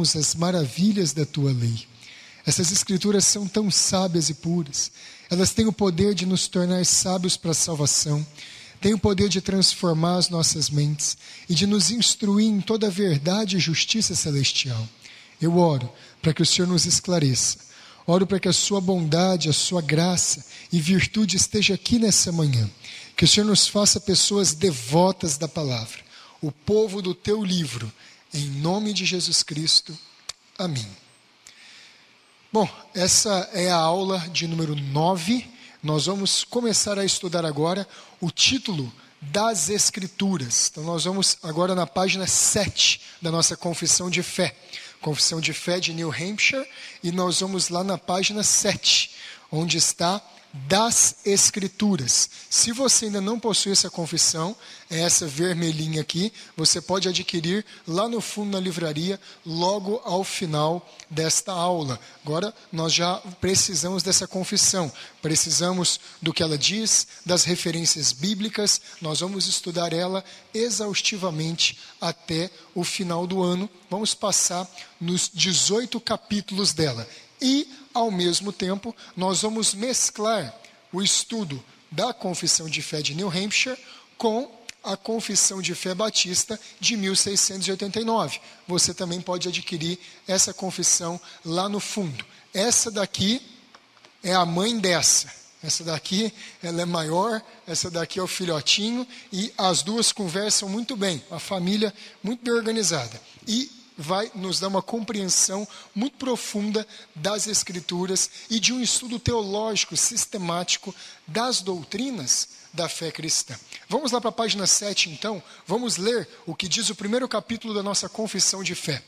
contemplamos as maravilhas da tua lei. Essas escrituras são tão sábias e puras. Elas têm o poder de nos tornar sábios para a salvação, têm o poder de transformar as nossas mentes e de nos instruir em toda a verdade e justiça celestial. Eu oro para que o Senhor nos esclareça. Oro para que a sua bondade, a sua graça e virtude esteja aqui nessa manhã. Que o Senhor nos faça pessoas devotas da palavra, o povo do teu livro, em nome de Jesus Cristo. Amém. Bom, essa é a aula de número 9. Nós vamos começar a estudar agora o título das Escrituras. Então nós vamos agora na página 7 da nossa Confissão de Fé. Confissão de Fé de New Hampshire, e nós vamos lá na página 7, onde está das Escrituras. Se você ainda não possui essa confissão, é essa vermelhinha aqui, você pode adquirir lá no fundo na livraria, logo ao final desta aula. Agora, nós já precisamos dessa confissão, precisamos do que ela diz, das referências bíblicas, nós vamos estudar ela exaustivamente até o final do ano. Vamos passar nos 18 capítulos dela. E, ao mesmo tempo, nós vamos mesclar o estudo da Confissão de Fé de New Hampshire com a Confissão de Fé Batista de 1689. Você também pode adquirir essa confissão lá no fundo. Essa daqui é a mãe dessa. Essa daqui, ela é maior, essa daqui é o filhotinho, e as duas conversam muito bem, uma família muito bem organizada. E vai nos dar uma compreensão muito profunda das Escrituras e de um estudo teológico sistemático das doutrinas da fé cristã. Vamos lá para a página 7, então. Vamos ler o que diz o primeiro capítulo da nossa Confissão de Fé.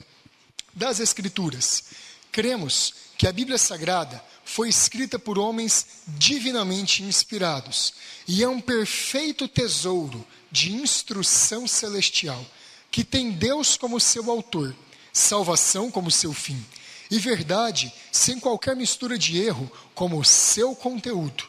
Das Escrituras. Cremos que a Bíblia Sagrada foi escrita por homens divinamente inspirados e é um perfeito tesouro de instrução celestial, que tem Deus como seu autor, salvação como seu fim, e verdade, sem qualquer mistura de erro, como seu conteúdo.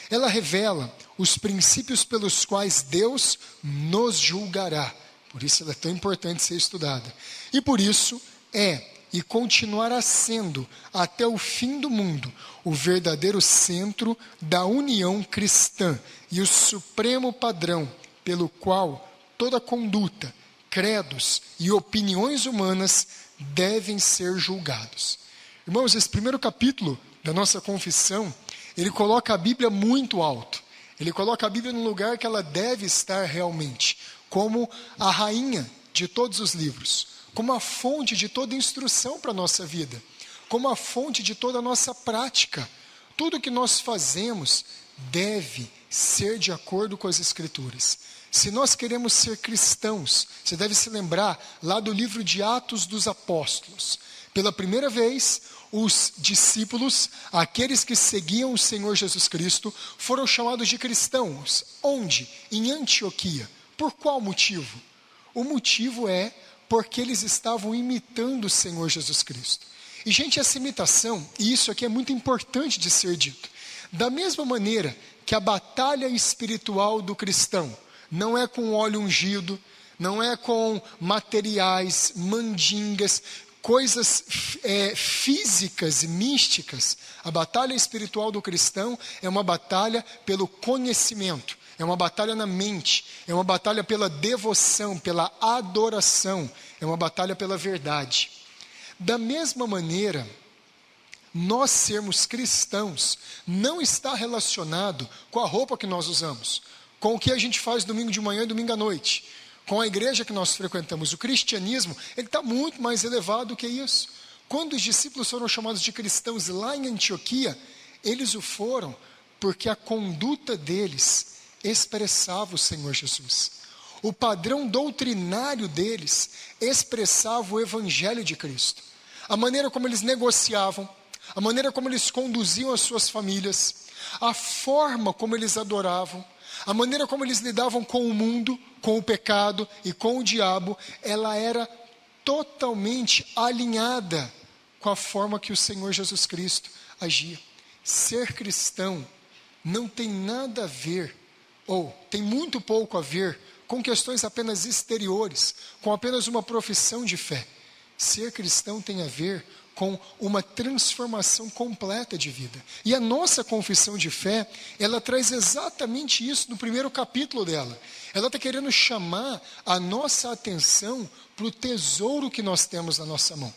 Ela revela os princípios pelos quais Deus nos julgará. Por isso ela é tão importante ser estudada. E por isso é e continuará sendo, até o fim do mundo, o verdadeiro centro da união cristã e o supremo padrão pelo qual toda conduta, credos e opiniões humanas devem ser julgados. Irmãos, esse primeiro capítulo da nossa confissão, ele coloca a Bíblia muito alto. Ele coloca a Bíblia no lugar que ela deve estar realmente, como a rainha de todos os livros, como a fonte de toda instrução para a nossa vida, como a fonte de toda a nossa prática. Tudo que nós fazemos deve ser de acordo com as Escrituras. Se nós queremos ser cristãos, você deve se lembrar lá do livro de Atos dos Apóstolos. Pela primeira vez, os discípulos, aqueles que seguiam o Senhor Jesus Cristo, foram chamados de cristãos. Onde? Em Antioquia. Por qual motivo? O motivo é porque eles estavam imitando o Senhor Jesus Cristo. E, gente, essa imitação, e isso aqui é muito importante de ser dito, da mesma maneira que a batalha espiritual do cristão não é com óleo ungido, não é com materiais, mandingas, coisas físicas e místicas. A batalha espiritual do cristão é uma batalha pelo conhecimento, é uma batalha na mente, é uma batalha pela devoção, pela adoração, é uma batalha pela verdade. Da mesma maneira, nós sermos cristãos não está relacionado com a roupa que nós usamos, com o que a gente faz domingo de manhã e domingo à noite, com a igreja que nós frequentamos. O cristianismo, ele está muito mais elevado que isso. Quando os discípulos foram chamados de cristãos lá em Antioquia, eles o foram porque a conduta deles expressava o Senhor Jesus. O padrão doutrinário deles expressava o Evangelho de Cristo. A maneira como eles negociavam, a maneira como eles conduziam as suas famílias, a forma como eles adoravam, a maneira como eles lidavam com o mundo, com o pecado e com o diabo, ela era totalmente alinhada com a forma que o Senhor Jesus Cristo agia. Ser cristão não tem nada a ver, ou tem muito pouco a ver, com questões apenas exteriores, com apenas uma profissão de fé. Ser cristão tem a ver com uma transformação completa de vida. E a nossa confissão de fé, ela traz exatamente isso no primeiro capítulo dela. Ela está querendo chamar a nossa atenção para o tesouro que nós temos na nossa mão.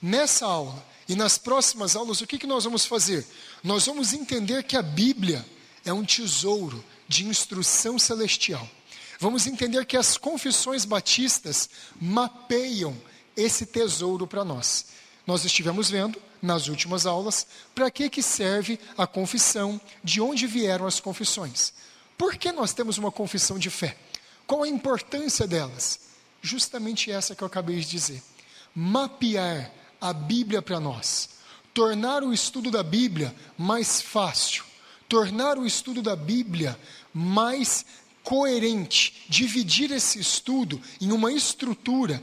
Nessa aula e nas próximas aulas, o que nós vamos fazer? Nós vamos entender que a Bíblia é um tesouro de instrução celestial. Vamos entender que as confissões batistas mapeiam esse tesouro para nós. Nós estivemos vendo, nas últimas aulas, para que serve a confissão, de onde vieram as confissões. Por que nós temos uma confissão de fé? Qual a importância delas? Justamente essa que eu acabei de dizer. Mapear a Bíblia para nós. Tornar o estudo da Bíblia mais fácil. Tornar o estudo da Bíblia mais coerente, dividir esse estudo em uma estrutura,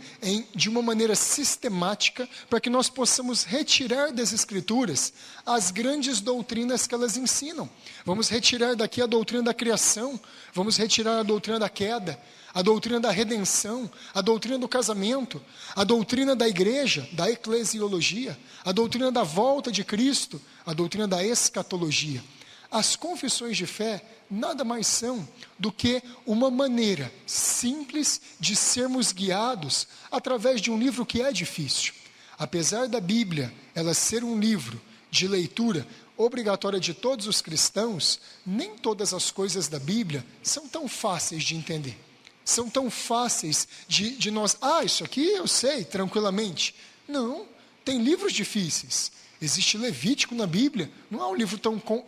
de uma maneira sistemática, para que nós possamos retirar das Escrituras as grandes doutrinas que elas ensinam. Vamos retirar daqui a doutrina da criação, vamos retirar a doutrina da queda, a doutrina da redenção, a doutrina do casamento, a doutrina da igreja, da eclesiologia, a doutrina da volta de Cristo, a doutrina da escatologia. As confissões de fé nada mais são do que uma maneira simples de sermos guiados através de um livro que é difícil. Apesar da Bíblia ela ser um livro de leitura obrigatória de todos os cristãos, nem todas as coisas da Bíblia são tão fáceis de entender. São tão fáceis de nós... isso aqui eu sei tranquilamente. Não, tem livros difíceis. Existe Levítico na Bíblia, não é um livro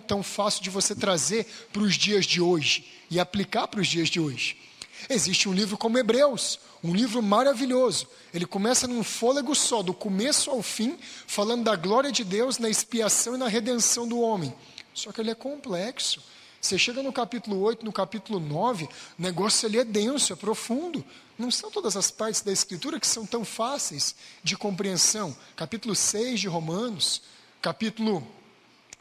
tão fácil de você trazer para os dias de hoje e aplicar para os dias de hoje. Existe um livro como Hebreus, um livro maravilhoso. Ele começa num fôlego só, do começo ao fim, falando da glória de Deus na expiação e na redenção do homem. Só que ele é complexo. Você chega no capítulo 8, no capítulo 9, o negócio ali é denso, é profundo. Não são todas as partes da Escritura que são tão fáceis de compreensão. Capítulo 6 de Romanos, capítulo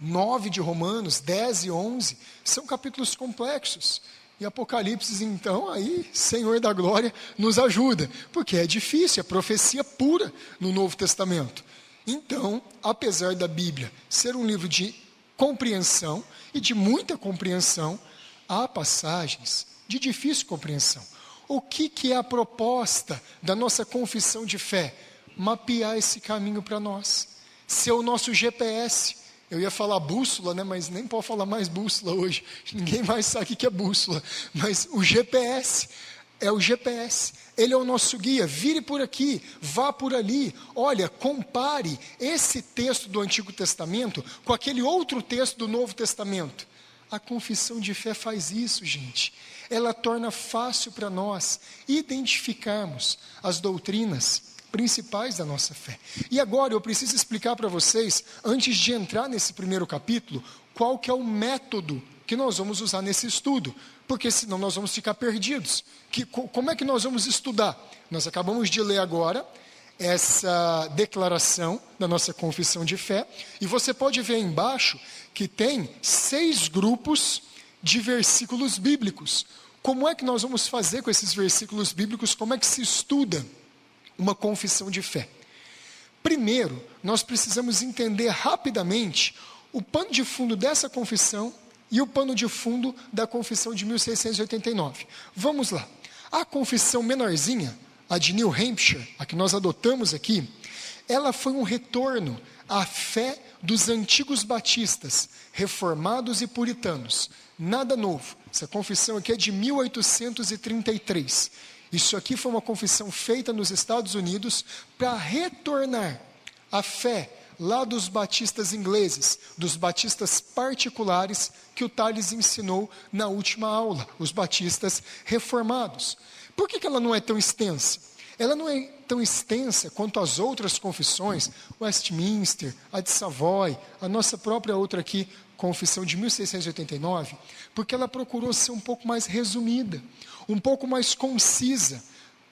9 de Romanos, 10 e 11, são capítulos complexos. E Apocalipse, então, aí, Senhor da Glória, nos ajuda, porque é difícil, é profecia pura no Novo Testamento. Então, apesar da Bíblia ser um livro de compreensão e de muita compreensão, há passagens de difícil compreensão. O que é a proposta da nossa confissão de fé? Mapear esse caminho para nós. Ser o nosso GPS. Eu ia falar bússola, né? Mas nem pode falar mais bússola hoje. Ninguém mais sabe o que é bússola. Mas o GPS é o GPS. Ele é o nosso guia. Vire por aqui, vá por ali. Olha, compare esse texto do Antigo Testamento com aquele outro texto do Novo Testamento. A confissão de fé faz isso, gente. Ela torna fácil para nós identificarmos as doutrinas principais da nossa fé. E agora eu preciso explicar para vocês, antes de entrar nesse primeiro capítulo, qual que é o método que nós vamos usar nesse estudo, porque senão nós vamos ficar perdidos. Como é que nós vamos estudar? Nós acabamos de ler agora essa declaração da nossa confissão de fé, e você pode ver aí embaixo que tem 6 grupos de versículos bíblicos. Como é que nós vamos fazer com esses versículos bíblicos? Como é que se estuda uma confissão de fé? Primeiro, nós precisamos entender rapidamente o pano de fundo dessa confissão e o pano de fundo da confissão de 1689. Vamos lá. A confissão menorzinha, a de New Hampshire, a que nós adotamos aqui, ela foi um retorno à fé dos antigos batistas, reformados e puritanos. Nada novo. Essa confissão aqui é de 1833. Isso aqui foi uma confissão feita nos Estados Unidos para retornar a fé lá dos batistas ingleses, dos batistas particulares que o Tales ensinou na última aula, os batistas reformados. Por que ela não é tão extensa? Ela não é tão extensa quanto as outras confissões, Westminster, a de Savoy, a nossa própria outra aqui, confissão de 1689, porque ela procurou ser um pouco mais resumida, um pouco mais concisa,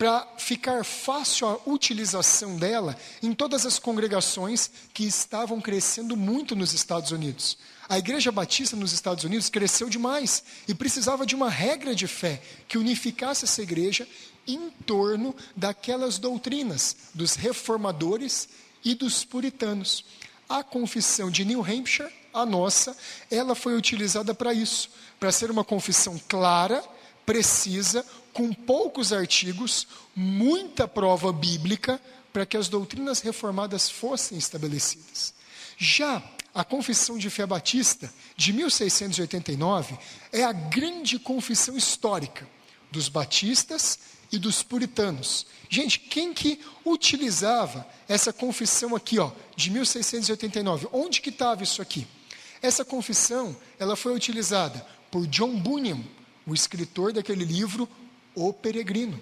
para ficar fácil a utilização dela em todas as congregações que estavam crescendo muito nos Estados Unidos. A Igreja Batista nos Estados Unidos cresceu demais e precisava de uma regra de fé que unificasse essa igreja em torno daquelas doutrinas dos reformadores e dos puritanos. A confissão de New Hampshire, a nossa, ela foi utilizada para isso, para ser uma confissão clara, precisa, com poucos artigos, muita prova bíblica, para que as doutrinas reformadas fossem estabelecidas. Já a Confissão de Fé Batista, de 1689, é a grande confissão histórica dos batistas e dos puritanos. Gente, quem que utilizava essa confissão aqui, de 1689? Onde que estava isso aqui? Essa confissão, ela foi utilizada por John Bunyan, o escritor daquele livro, O Peregrino.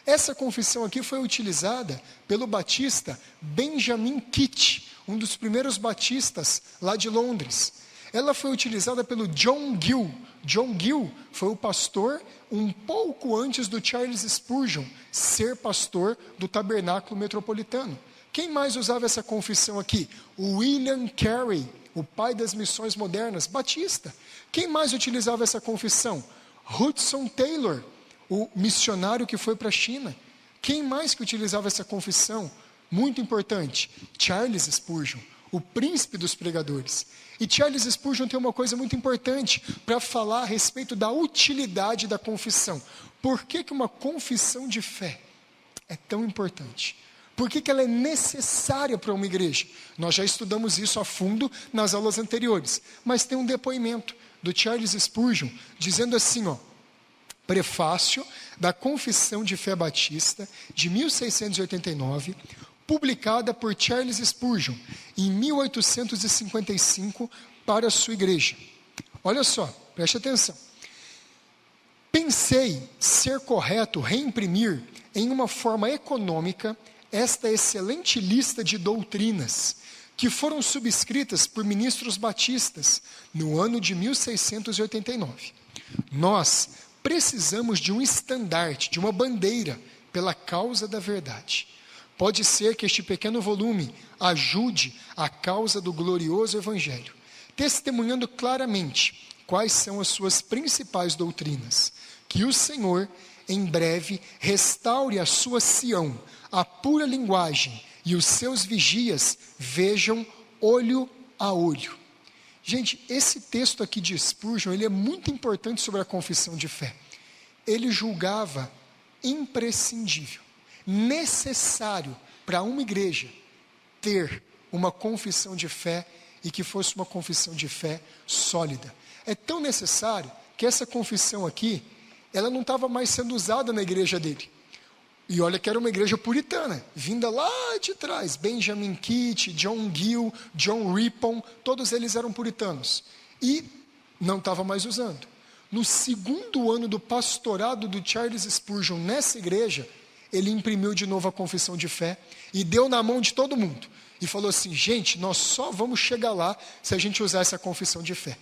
Essa confissão aqui foi utilizada pelo batista Benjamin Kitt, um dos primeiros batistas lá de Londres. Ela foi utilizada pelo John Gill. John Gill foi o pastor um pouco antes do Charles Spurgeon ser pastor do Tabernáculo Metropolitano. Quem mais usava essa confissão aqui? O William Carey, o pai das missões modernas, batista. Quem mais utilizava essa confissão? Hudson Taylor, o missionário que foi para a China. Quem mais que utilizava essa confissão? Muito importante, Charles Spurgeon, o príncipe dos pregadores. E Charles Spurgeon tem uma coisa muito importante para falar a respeito da utilidade da confissão. Por que que uma confissão de fé é tão importante? Por que que ela é necessária para uma igreja? Nós já estudamos isso a fundo nas aulas anteriores, mas tem um depoimento do Charles Spurgeon dizendo assim, prefácio da Confissão de Fé Batista de 1689, publicada por Charles Spurgeon em 1855 para a sua igreja. Olha só, preste atenção. Pensei ser correto reimprimir em uma forma econômica esta excelente lista de doutrinas que foram subscritas por ministros batistas no ano de 1689. Nós precisamos de um estandarte, de uma bandeira pela causa da verdade. Pode ser que este pequeno volume ajude a causa do glorioso Evangelho, testemunhando claramente quais são as suas principais doutrinas. Que o Senhor, em breve, restaure a sua Sião, a pura linguagem, e os seus vigias vejam olho a olho. Gente, esse texto aqui de Spurgeon, ele é muito importante sobre a confissão de fé. Ele julgava imprescindível, necessário para uma igreja ter uma confissão de fé e que fosse uma confissão de fé sólida. É tão necessário que essa confissão aqui, ela não estava mais sendo usada na igreja dele. E olha que era uma igreja puritana, vinda lá de trás. Benjamin Kitt, John Gill, John Rippon, todos eles eram puritanos. E não estava mais usando. No segundo ano do pastorado do Charles Spurgeon nessa igreja, ele imprimiu de novo a confissão de fé e deu na mão de todo mundo. E falou assim, gente, nós só vamos chegar lá se a gente usar essa confissão de fé.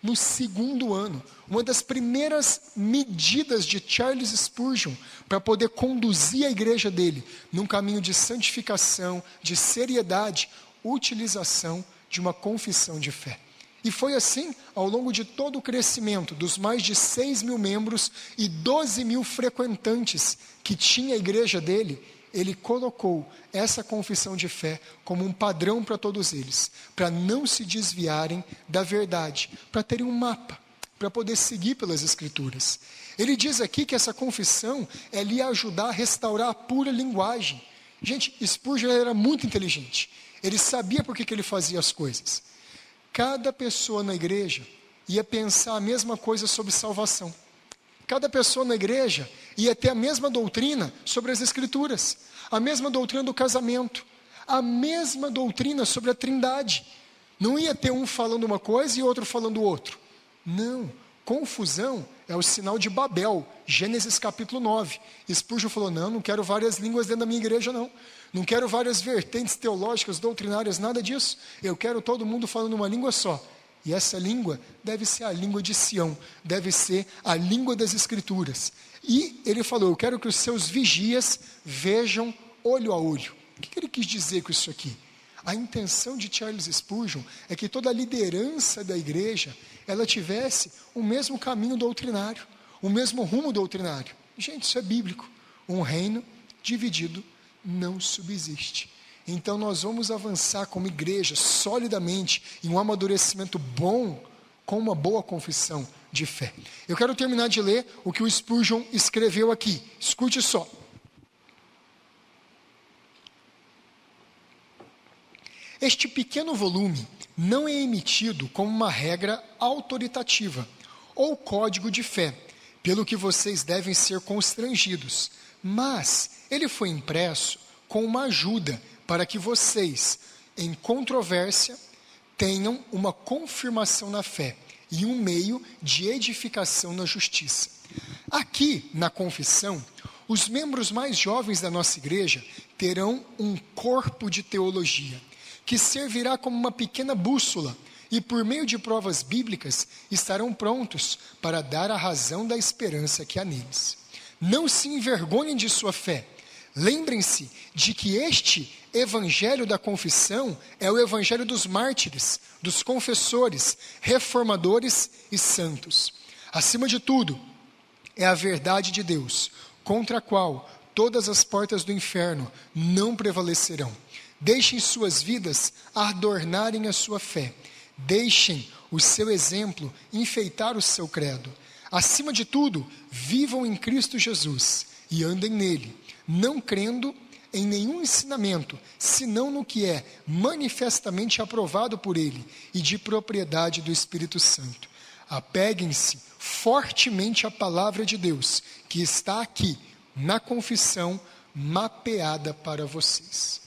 No segundo ano, uma das primeiras medidas de Charles Spurgeon para poder conduzir a igreja dele num caminho de santificação, de seriedade, utilização de uma confissão de fé. E foi assim ao longo de todo o crescimento dos mais de 6.000 membros e 12.000 frequentantes que tinha a igreja dele. Ele colocou essa confissão de fé como um padrão para todos eles, para não se desviarem da verdade, para terem um mapa, para poder seguir pelas Escrituras. Ele diz aqui que essa confissão lhe ia ajudar a restaurar a pura linguagem. Gente, Spurgeon era muito inteligente, ele sabia por que ele fazia as coisas. Cada pessoa na igreja ia pensar a mesma coisa sobre salvação. Cada pessoa na igreja ia ter a mesma doutrina sobre as Escrituras, a mesma doutrina do casamento, a mesma doutrina sobre a Trindade. Não ia ter um falando uma coisa e outro falando outro. Não, confusão é o sinal de Babel, Gênesis capítulo 9. Spurgeon falou, não quero várias línguas dentro da minha igreja não. Não quero várias vertentes teológicas, doutrinárias, nada disso. Eu quero todo mundo falando uma língua só. E essa língua deve ser a língua de Sião, deve ser a língua das Escrituras. E ele falou, eu quero que os seus vigias vejam olho a olho. O que ele quis dizer com isso aqui? A intenção de Charles Spurgeon é que toda a liderança da igreja, ela tivesse o mesmo caminho doutrinário, o mesmo rumo doutrinário. Gente, isso é bíblico. Um reino dividido não subsiste. Então nós vamos avançar como igreja solidamente em um amadurecimento bom com uma boa confissão de fé. Eu quero terminar de ler o que o Spurgeon escreveu aqui. Escute só. Este pequeno volume não é emitido como uma regra autoritativa ou código de fé, pelo que vocês devem ser constrangidos, mas ele foi impresso com uma ajuda para que vocês, em controvérsia, tenham uma confirmação na fé e um meio de edificação na justiça. Aqui, na confissão, os membros mais jovens da nossa igreja terão um corpo de teologia, que servirá como uma pequena bússola, e por meio de provas bíblicas estarão prontos para dar a razão da esperança que há neles. Não se envergonhem de sua fé. Lembrem-se de que este evangelho da confissão é o evangelho dos mártires, dos confessores, reformadores e santos. Acima de tudo, é a verdade de Deus, contra a qual todas as portas do inferno não prevalecerão. Deixem suas vidas adornarem a sua fé. Deixem o seu exemplo enfeitar o seu credo. Acima de tudo, vivam em Cristo Jesus e andem nele, não crendo em nenhum ensinamento, senão no que é manifestamente aprovado por ele e de propriedade do Espírito Santo. Apeguem-se fortemente à palavra de Deus, que está aqui, na confissão, mapeada para vocês.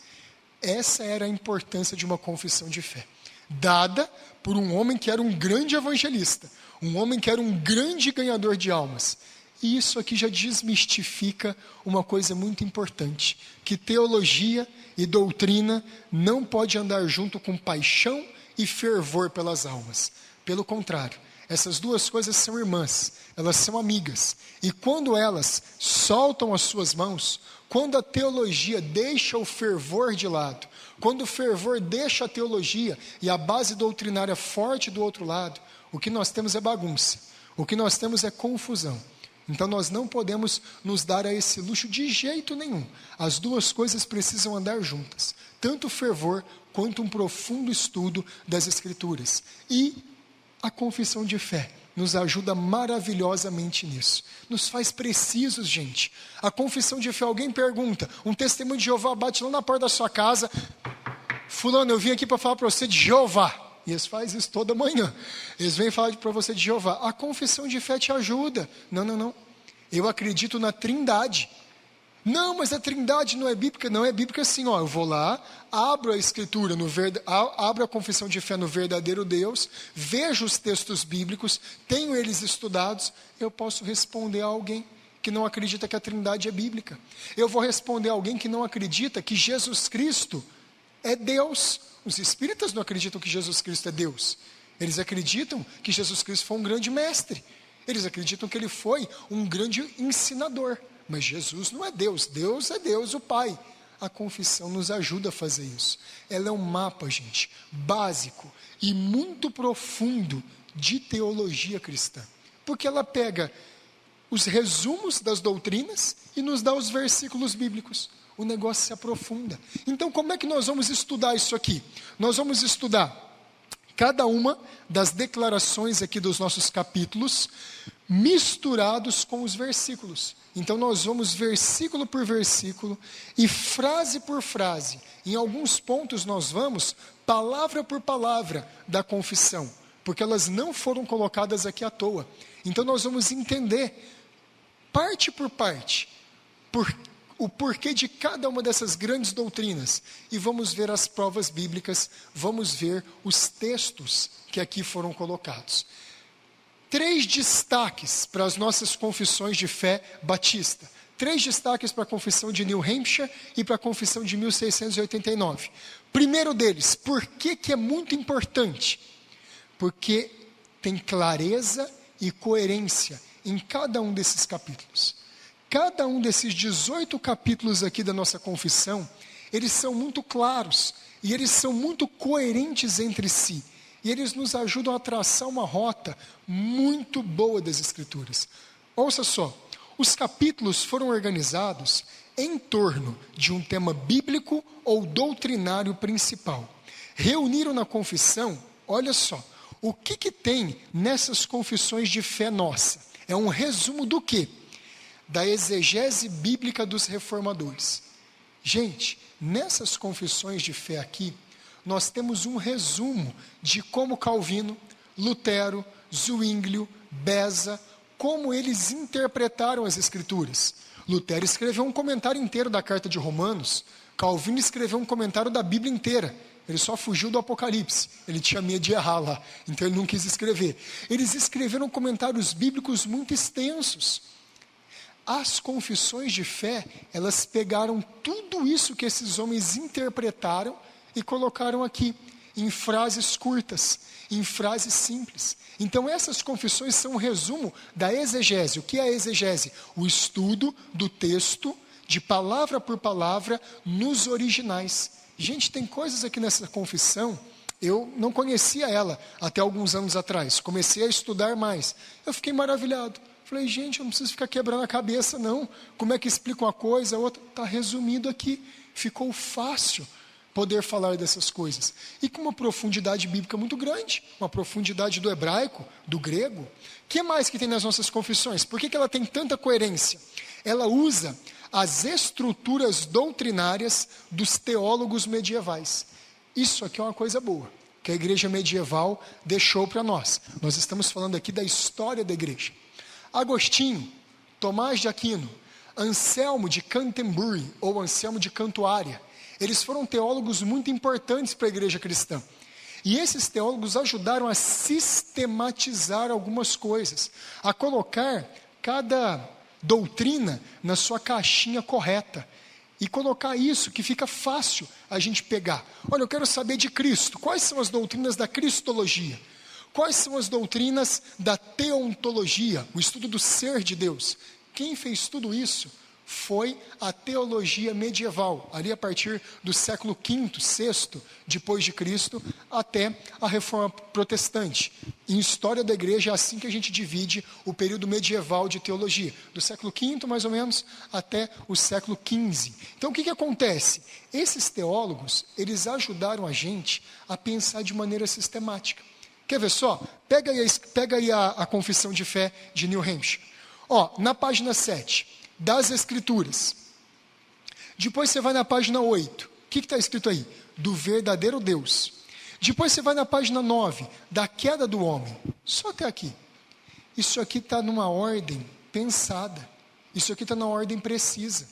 Essa era a importância de uma confissão de fé, dada por um homem que era um grande evangelista, um homem que era um grande ganhador de almas. E isso aqui já desmistifica uma coisa muito importante, que teologia e doutrina não pode andar junto com paixão e fervor pelas almas. Pelo contrário, essas duas coisas são irmãs, elas são amigas. E quando elas soltam as suas mãos, quando a teologia deixa o fervor de lado, quando o fervor deixa a teologia e a base doutrinária forte do outro lado, o que nós temos é bagunça, o que nós temos é confusão. Então nós não podemos nos dar a esse luxo de jeito nenhum. As duas coisas precisam andar juntas, tanto o fervor quanto um profundo estudo das Escrituras. E a confissão de fé nos ajuda maravilhosamente nisso. Nos faz precisos, gente. A confissão de fé, alguém pergunta, um testemunho de Jeová bate lá na porta da sua casa, fulano, eu vim aqui para falar para você de Jeová. E eles fazem isso toda manhã. Eles vêm falar para você de Jeová. A confissão de fé te ajuda. Não. Eu acredito na Trindade. Não, mas a Trindade não é bíblica. Não é bíblica assim, ó. Eu vou lá, abro a Escritura, abro a confissão de fé no verdadeiro Deus, vejo os textos bíblicos, tenho eles estudados, eu posso responder a alguém que não acredita que a Trindade é bíblica. Eu vou responder a alguém que não acredita que Jesus Cristo é Deus. Os espíritas não acreditam que Jesus Cristo é Deus. Eles acreditam que Jesus Cristo foi um grande mestre. Eles acreditam que ele foi um grande ensinador. Mas Jesus não é Deus. Deus é Deus, o Pai. A confissão nos ajuda a fazer isso. Ela é um mapa, gente, básico e muito profundo de teologia cristã. Porque ela pega os resumos das doutrinas e nos dá os versículos bíblicos. O negócio se aprofunda. Então, como é que nós vamos estudar isso aqui? Nós vamos estudar cada uma das declarações aqui dos nossos capítulos, misturados com os versículos. Então, nós vamos versículo por versículo e frase por frase. Em alguns pontos, nós vamos palavra por palavra da confissão, porque elas não foram colocadas aqui à toa. Então, nós vamos entender, parte por parte, o porquê de cada uma dessas grandes doutrinas, e vamos ver as provas bíblicas, vamos ver os textos que aqui foram colocados. 3 destaques para as nossas confissões de fé batista. 3 destaques para a confissão de New Hampshire e para a confissão de 1689. Primeiro deles, por que é muito importante? Porque tem clareza e coerência em cada um desses capítulos. Cada um desses 18 capítulos aqui da nossa confissão, eles são muito claros e eles são muito coerentes entre si. E eles nos ajudam a traçar uma rota muito boa das Escrituras. Ouça só, os capítulos foram organizados em torno de um tema bíblico ou doutrinário principal. Reuniram na confissão, olha só, o que tem nessas confissões de fé nossa? É um resumo do quê? Da exegese bíblica dos reformadores. Gente, nessas confissões de fé aqui, nós temos um resumo de como Calvino, Lutero, Zwinglio, Beza, como eles interpretaram as Escrituras. Lutero escreveu um comentário inteiro da carta de Romanos, Calvino escreveu um comentário da Bíblia inteira. Ele só fugiu do Apocalipse, ele tinha medo de errar lá, então ele não quis escrever. Eles escreveram comentários bíblicos muito extensos. As confissões de fé, elas pegaram tudo isso que esses homens interpretaram e colocaram aqui, em frases curtas, em frases simples. Então essas confissões são um resumo da exegese. O que é a exegese? O estudo do texto, de palavra por palavra, nos originais. Gente, tem coisas aqui nessa confissão, eu não conhecia ela até alguns anos atrás, comecei a estudar mais, eu fiquei maravilhado, falei, gente, eu não preciso ficar quebrando a cabeça não, como é que explica uma coisa, a outra, está resumido aqui, ficou fácil poder falar dessas coisas, e com uma profundidade bíblica muito grande, uma profundidade do hebraico, do grego. O que mais que tem nas nossas confissões? Por que ela tem tanta coerência? Ela usa as estruturas doutrinárias dos teólogos medievais. Isso aqui é uma coisa boa, que a igreja medieval deixou para nós. Nós estamos falando aqui da história da igreja. Agostinho, Tomás de Aquino, Anselmo de Canterbury, ou Anselmo de Cantuária, eles foram teólogos muito importantes para a igreja cristã. E esses teólogos ajudaram a sistematizar algumas coisas, a colocar cada doutrina na sua caixinha correta e colocar isso que fica fácil a gente pegar. Olha, eu quero saber de Cristo. Quais são as doutrinas da cristologia? Quais são as doutrinas da teontologia, o estudo do ser de Deus? Quem fez tudo isso foi a teologia medieval, ali a partir do século V, VI, depois de Cristo, até a Reforma Protestante. Em história da igreja é assim que a gente divide o período medieval de teologia, do século V, mais ou menos, até o século XV. Então, o que acontece? Esses teólogos, eles ajudaram a gente a pensar de maneira sistemática. Quer ver só? Pega aí a Confissão de Fé de New Hampshire. Ó, na página 7, das Escrituras. Depois você vai na página 8. O que está escrito aí? Do verdadeiro Deus. Depois você vai na página 9, da queda do homem. Só até aqui. Isso aqui está numa ordem pensada. Isso aqui está na ordem precisa.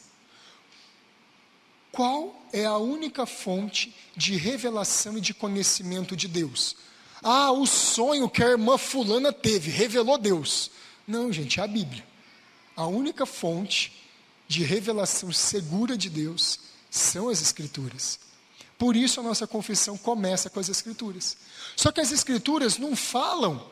Qual é a única fonte de revelação e de conhecimento de Deus? Ah, o sonho que a irmã fulana teve, revelou Deus. Não, gente, é a Bíblia. A única fonte de revelação segura de Deus são as Escrituras. Por isso a nossa confissão começa com as Escrituras. Só que as Escrituras não falam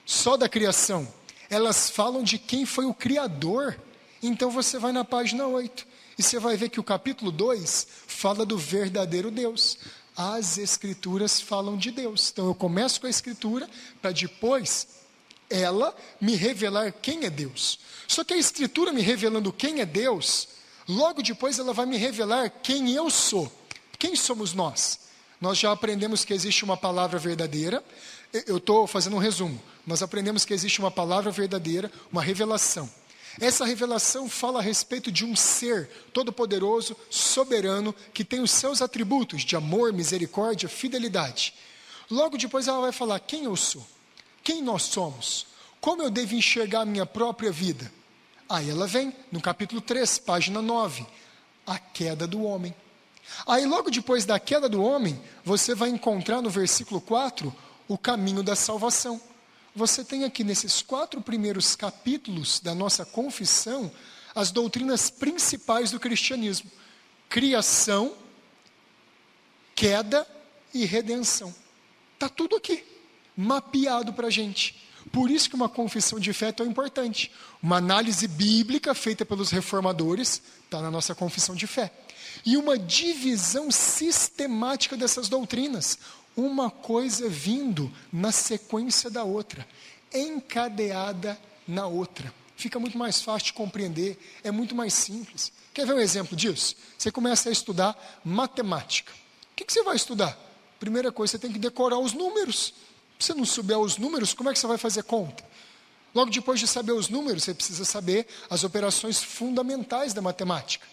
só da criação, elas falam de quem foi o Criador. Então você vai na página 8 e você vai ver que o capítulo 2 fala do verdadeiro Deus. As Escrituras falam de Deus. Então eu começo com a Escritura para depois ela me revelar quem é Deus. Só que a Escritura me revelando quem é Deus, logo depois ela vai me revelar quem eu sou. Quem somos nós? Nós já aprendemos que existe uma palavra verdadeira. Eu estou fazendo um resumo. Nós aprendemos que existe uma palavra verdadeira, uma revelação. Essa revelação fala a respeito de um ser todo-poderoso, soberano, que tem os seus atributos de amor, misericórdia, fidelidade. Logo depois ela vai falar quem eu sou. Quem nós somos? Como eu devo enxergar a minha própria vida? Aí ela vem, no capítulo 3, página 9, a queda do homem. Aí logo depois da queda do homem, você vai encontrar no versículo 4, o caminho da salvação. Você tem aqui nesses 4 primeiros capítulos da nossa confissão, as doutrinas principais do cristianismo. Criação, queda e redenção. Está tudo aqui. mapeado para a gente. Por isso que uma confissão de fé é tão importante. Uma análise bíblica feita pelos reformadores está na nossa confissão de fé. E uma divisão sistemática dessas doutrinas. Uma coisa vindo na sequência da outra, encadeada na outra. Fica muito mais fácil de compreender, é muito mais simples. Quer ver um exemplo disso? Você começa a estudar matemática. O que você vai estudar? Primeira coisa, você tem que decorar os números. Se você não souber os números, como é que você vai fazer conta? Logo depois de saber os números, você precisa saber as operações fundamentais da matemática.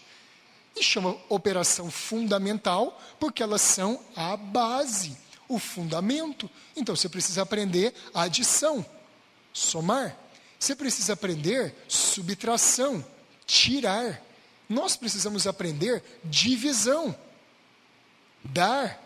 E chama operação fundamental porque elas são a base, o fundamento. Então você precisa aprender a adição, somar. Você precisa aprender subtração, tirar. Nós precisamos aprender divisão, dar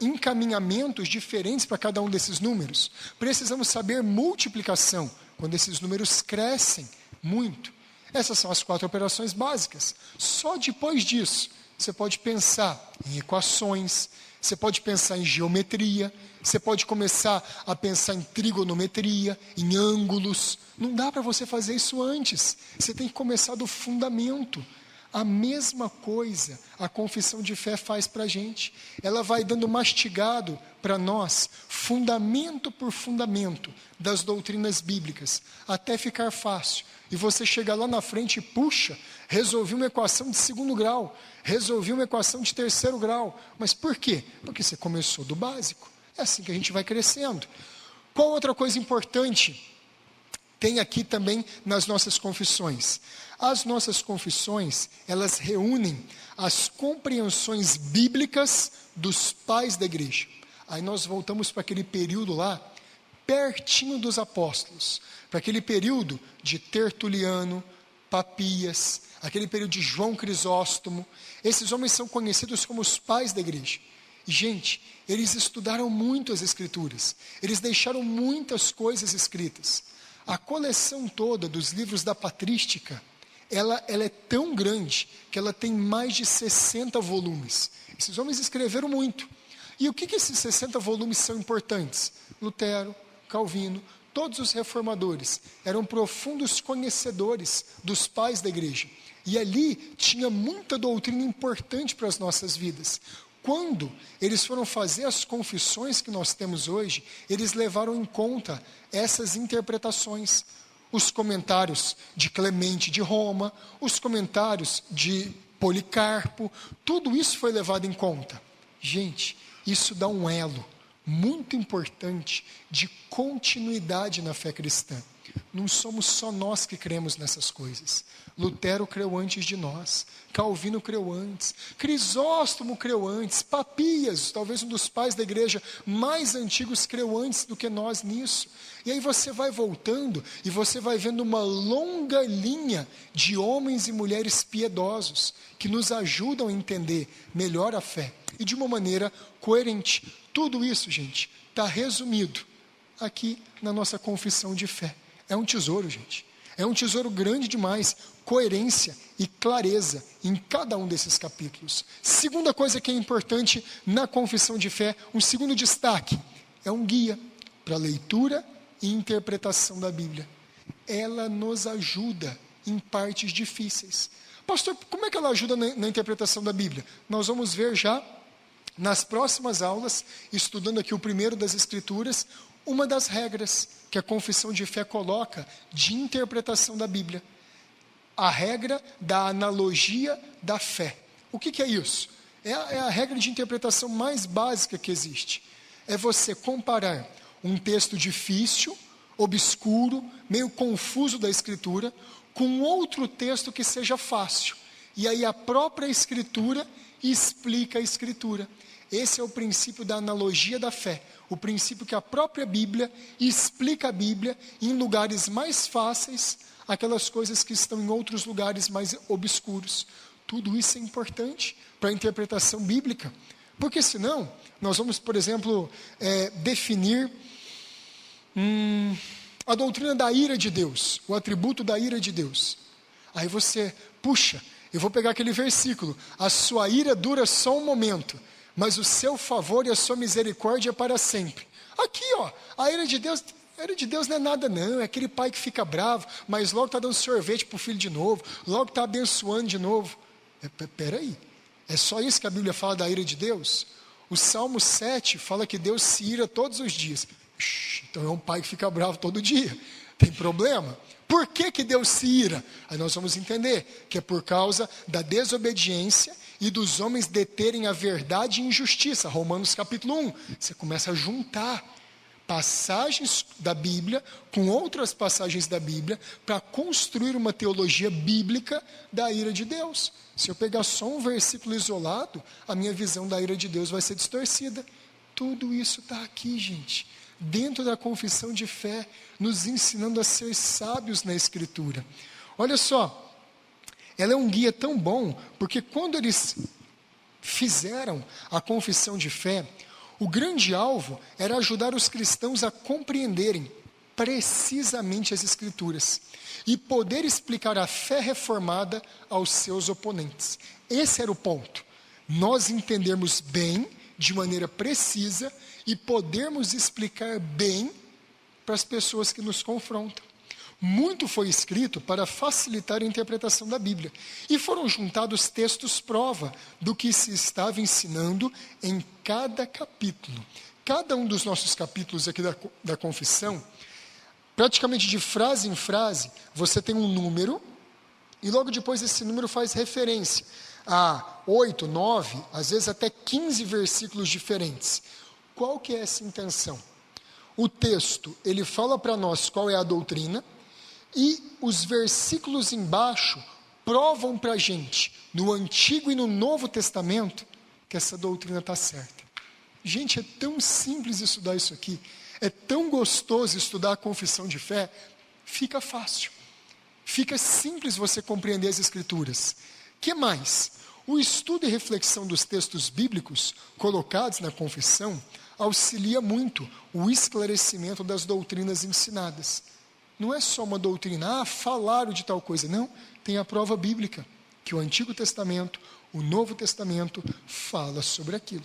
encaminhamentos diferentes para cada um desses números. Precisamos saber multiplicação, quando esses números crescem muito. Essas são as 4 operações básicas. Só depois disso, você pode pensar em equações, você pode pensar em geometria, você pode começar a pensar em trigonometria, em ângulos. Não dá para você fazer isso antes. Você tem que começar do fundamento. A mesma coisa a confissão de fé faz para a gente. Ela vai dando mastigado para nós, fundamento por fundamento das doutrinas bíblicas, até ficar fácil. E você chega lá na frente e puxa, resolvi uma equação de 2º grau, resolvi uma equação de 3º grau. Mas por quê? Porque você começou do básico. É assim que a gente vai crescendo. Qual outra coisa importante tem aqui também nas nossas confissões? As nossas confissões, elas reúnem as compreensões bíblicas dos pais da igreja. Aí nós voltamos para aquele período lá, pertinho dos apóstolos, para aquele período de Tertuliano, Papias, aquele período de João Crisóstomo. Esses homens são conhecidos como os pais da igreja. E, gente, eles estudaram muito as Escrituras, eles deixaram muitas coisas escritas. A coleção toda dos livros da patrística, ela é tão grande que ela tem mais de 60 volumes. Esses homens escreveram muito. E o que esses 60 volumes são importantes? Lutero, Calvino, todos os reformadores eram profundos conhecedores dos pais da igreja. E ali tinha muita doutrina importante para as nossas vidas. Quando eles foram fazer as confissões que nós temos hoje, eles levaram em conta essas interpretações. Os comentários de Clemente de Roma, os comentários de Policarpo, tudo isso foi levado em conta. Gente, isso dá um elo muito importante de continuidade na fé cristã. Não somos só nós que cremos nessas coisas. Lutero creu antes de nós, Calvino creu antes, Crisóstomo creu antes, Papias, talvez um dos pais da igreja mais antigos, creu antes do que nós nisso. E aí você vai voltando e você vai vendo uma longa linha de homens e mulheres piedosos que nos ajudam a entender melhor a fé e de uma maneira coerente. Tudo isso, gente, está resumido aqui na nossa confissão de fé. É um tesouro, gente. É um tesouro grande demais. Coerência e clareza em cada um desses capítulos. Segunda coisa que é importante na confissão de fé, um segundo destaque, é um guia para leitura e interpretação da Bíblia. Ela nos ajuda em partes difíceis. Pastor, como é que ela ajuda na interpretação da Bíblia? Nós vamos ver já nas próximas aulas, estudando aqui o primeiro das Escrituras, uma das regras que a confissão de fé coloca de interpretação da Bíblia. A regra da analogia da fé. O que é isso? É a regra de interpretação mais básica que existe. É você comparar um texto difícil, obscuro, meio confuso da Escritura, com outro texto que seja fácil. E aí a própria Escritura explica a Escritura. Esse é o princípio da analogia da fé. O princípio que a própria Bíblia explica a Bíblia em lugares mais fáceis, aquelas coisas que estão em outros lugares mais obscuros. Tudo isso é importante para a interpretação bíblica. Porque senão, nós vamos, por exemplo, definir a doutrina da ira de Deus, o atributo da ira de Deus. Aí você, puxa, eu vou pegar aquele versículo, a sua ira dura só um momento, mas o seu favor e a sua misericórdia é para sempre. Aqui, ó, a ira de Deus não é nada não, é aquele pai que fica bravo, mas logo está dando sorvete para o filho de novo, logo está abençoando de novo. Peraí, é só isso que a Bíblia fala da ira de Deus? O Salmo 7 fala que Deus se ira todos os dias. Então é um pai que fica bravo todo dia, tem problema? Por que Deus se ira? Aí nós vamos entender que é por causa da desobediência e dos homens deterem a verdade e injustiça. Romanos capítulo 1, você começa a juntar passagens da Bíblia com outras passagens da Bíblia para construir uma teologia bíblica da ira de Deus. Se eu pegar só um versículo isolado, a minha visão da ira de Deus vai ser distorcida. Tudo isso está aqui, gente, dentro da confissão de fé, nos ensinando a ser sábios na Escritura. Olha só, ela é um guia tão bom, porque quando eles fizeram a confissão de fé, o grande alvo era ajudar os cristãos a compreenderem precisamente as Escrituras e poder explicar a fé reformada aos seus oponentes. Esse era o ponto. Nós entendermos bem, de maneira precisa, e podermos explicar bem para as pessoas que nos confrontam. Muito foi escrito para facilitar a interpretação da Bíblia, e foram juntados textos prova do que se estava ensinando em cada capítulo. Cada um dos nossos capítulos aqui da confissão, praticamente de frase em frase, você tem um número, e logo depois esse número faz referência a 8, 9, às vezes até 15 versículos diferentes. Qual que é essa intenção? O texto, ele fala para nós qual é a doutrina, e os versículos embaixo provam para a gente, no Antigo e no Novo Testamento, que essa doutrina está certa. Gente, é tão simples estudar isso aqui, é tão gostoso estudar a confissão de fé, fica fácil, fica simples você compreender as Escrituras. Que mais? O estudo e reflexão dos textos bíblicos colocados na confissão auxilia muito o esclarecimento das doutrinas ensinadas. Não é só uma doutrina, falaram de tal coisa. Não, tem a prova bíblica, que o Antigo Testamento, o Novo Testamento fala sobre aquilo.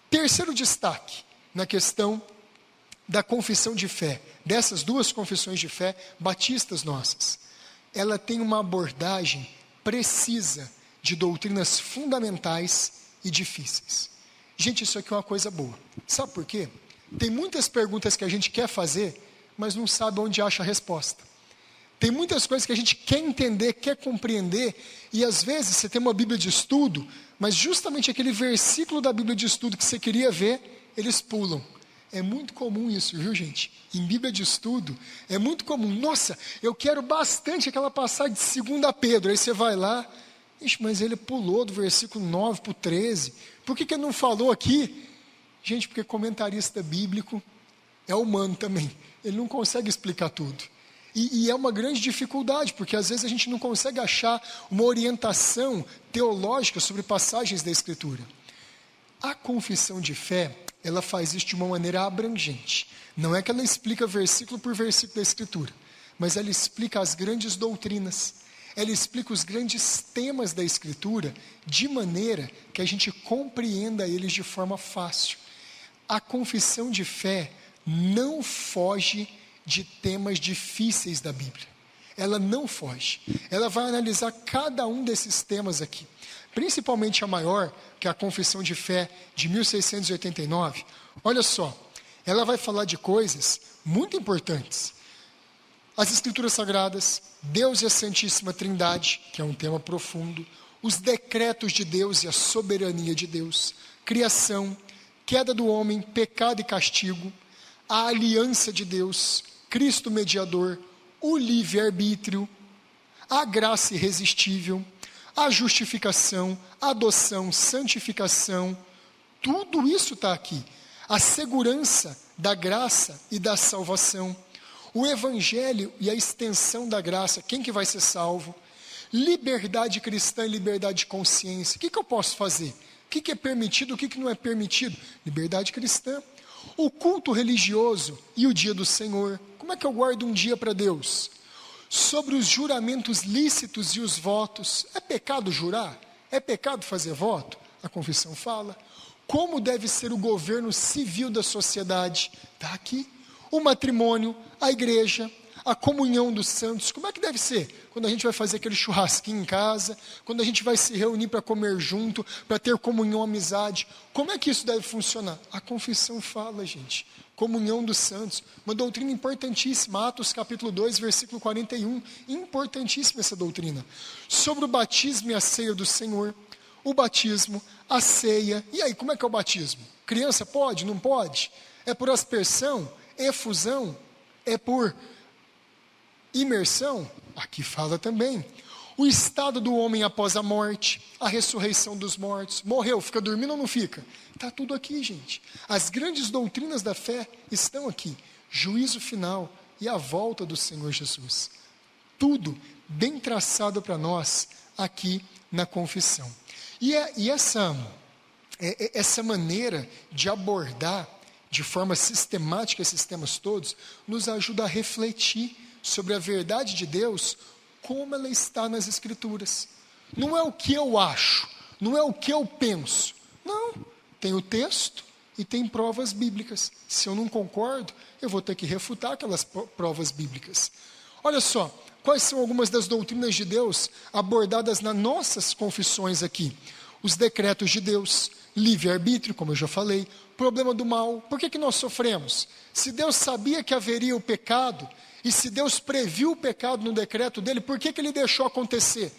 Terceiro destaque na questão da confissão de fé, dessas duas confissões de fé batistas nossas. Ela tem uma abordagem precisa de doutrinas fundamentais e difíceis. Gente, isso aqui é uma coisa boa. Sabe por quê? Tem muitas perguntas que a gente quer fazer, mas não sabe onde acha a resposta. Tem muitas coisas que a gente quer entender, quer compreender, e às vezes você tem uma Bíblia de estudo, mas justamente aquele versículo da Bíblia de estudo que você queria ver, eles pulam. É muito comum isso, viu, gente? Em Bíblia de estudo, é muito comum. Nossa, eu quero bastante aquela passagem de 2 Pedro. Aí você vai lá, mas ele pulou do versículo 9 para o 13. Por que ele não falou aqui? Gente, porque comentarista bíblico é humano também. Ele não consegue explicar tudo. E é uma grande dificuldade, porque às vezes a gente não consegue achar uma orientação teológica sobre passagens da Escritura. A confissão de fé, ela faz isso de uma maneira abrangente. Não é que ela explica versículo por versículo da Escritura, mas ela explica as grandes doutrinas. Ela explica os grandes temas da Escritura de maneira que a gente compreenda eles de forma fácil. A confissão de fé não foge de temas difíceis da Bíblia. Ela não foge. Ela vai analisar cada um desses temas aqui. Principalmente a maior, que é a Confissão de Fé de 1689. Olha só, ela vai falar de coisas muito importantes. As Escrituras Sagradas, Deus e a Santíssima Trindade, que é um tema profundo, os decretos de Deus e a soberania de Deus, criação, queda do homem, pecado e castigo, a aliança de Deus, Cristo mediador, o livre-arbítrio, a graça irresistível, a justificação, a adoção, santificação, tudo isso está aqui. A segurança da graça e da salvação, o evangelho e a extensão da graça, quem que vai ser salvo, liberdade cristã e liberdade de consciência. O que eu posso fazer? O que é permitido, o que não é permitido? Liberdade cristã. O culto religioso e o dia do Senhor. Como é que eu guardo um dia para Deus? Sobre os juramentos lícitos e os votos. É pecado jurar? É pecado fazer voto? A confissão fala. Como deve ser o governo civil da sociedade? Está aqui. O matrimônio, a igreja, a comunhão dos santos. Como é que deve ser? Quando a gente vai fazer aquele churrasquinho em casa, quando a gente vai se reunir para comer junto, para ter comunhão, amizade. Como é que isso deve funcionar? A confissão fala, gente. Comunhão dos santos. Uma doutrina importantíssima. Atos capítulo 2, versículo 41. Importantíssima essa doutrina. Sobre o batismo e a ceia do Senhor. O batismo, a ceia. E aí, como é que é o batismo? Criança pode? Não pode? É por aspersão? Efusão? É por imersão? Aqui fala também. O estado do homem após a morte, a ressurreição dos mortos. Morreu, fica dormindo ou não fica? Está tudo aqui, gente. As grandes doutrinas da fé estão aqui. Juízo final e a volta do Senhor Jesus. Tudo bem traçado para nós aqui na confissão. E essa maneira de abordar de forma sistemática esses temas todos, nos ajuda a refletir sobre a verdade de Deus, como ela está nas Escrituras. Não é o que eu acho, não é o que eu penso. Não, tem o texto e tem provas bíblicas. Se eu não concordo, eu vou ter que refutar aquelas provas bíblicas. Olha só, quais são algumas das doutrinas de Deus abordadas nas nossas confissões aqui? Os decretos de Deus, livre-arbítrio, como eu já falei, problema do mal. Por que nós sofremos? Se Deus sabia que haveria o pecado, e se Deus previu o pecado no decreto dele, por que ele deixou acontecer?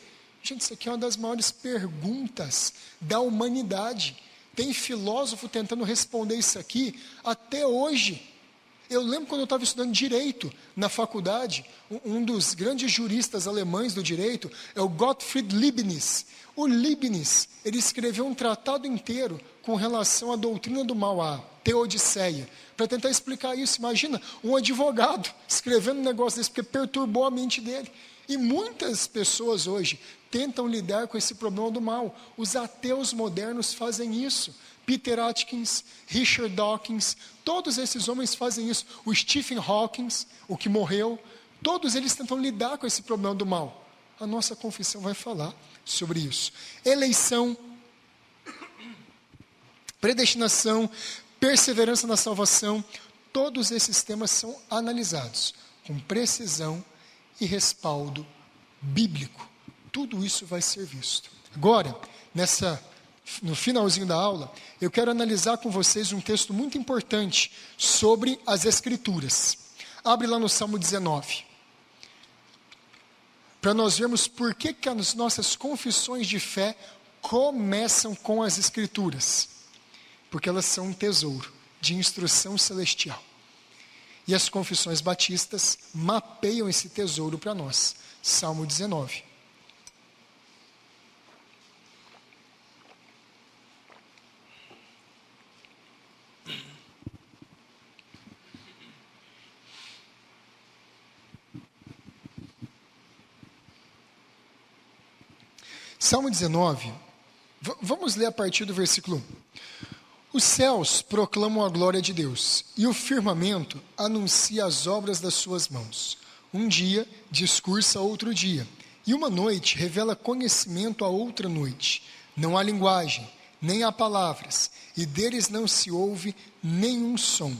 Gente, isso aqui é uma das maiores perguntas da humanidade. Tem filósofo tentando responder isso aqui até hoje. Eu lembro quando eu estava estudando direito na faculdade, um dos grandes juristas alemães do direito é o Gottfried Leibniz. O Leibniz, ele escreveu um tratado inteiro com relação à doutrina do mal, a Teodiceia, para tentar explicar isso. Imagina, um advogado escrevendo um negócio desse, porque perturbou a mente dele. E muitas pessoas hoje tentam lidar com esse problema do mal. Os ateus modernos fazem isso. Peter Atkins, Richard Dawkins, todos esses homens fazem isso. O Stephen Hawking, o que morreu, todos eles tentam lidar com esse problema do mal. A nossa confissão vai falar sobre isso. Eleição, predestinação, perseverança na salvação, todos esses temas são analisados com precisão e respaldo bíblico. Tudo isso vai ser visto. Agora, no finalzinho da aula, eu quero analisar com vocês um texto muito importante sobre as Escrituras. Abre lá no Salmo 19. Para nós vermos por que as nossas confissões de fé começam com as Escrituras. Porque elas são um tesouro de instrução celestial. E as confissões batistas mapeiam esse tesouro para nós. Salmo 19. Salmo 19, vamos ler a partir do versículo 1. Os céus proclamam a glória de Deus, e o firmamento anuncia as obras das suas mãos. Um dia discursa a outro dia, e uma noite revela conhecimento a outra noite. Não há linguagem, nem há palavras, e deles não se ouve nenhum som.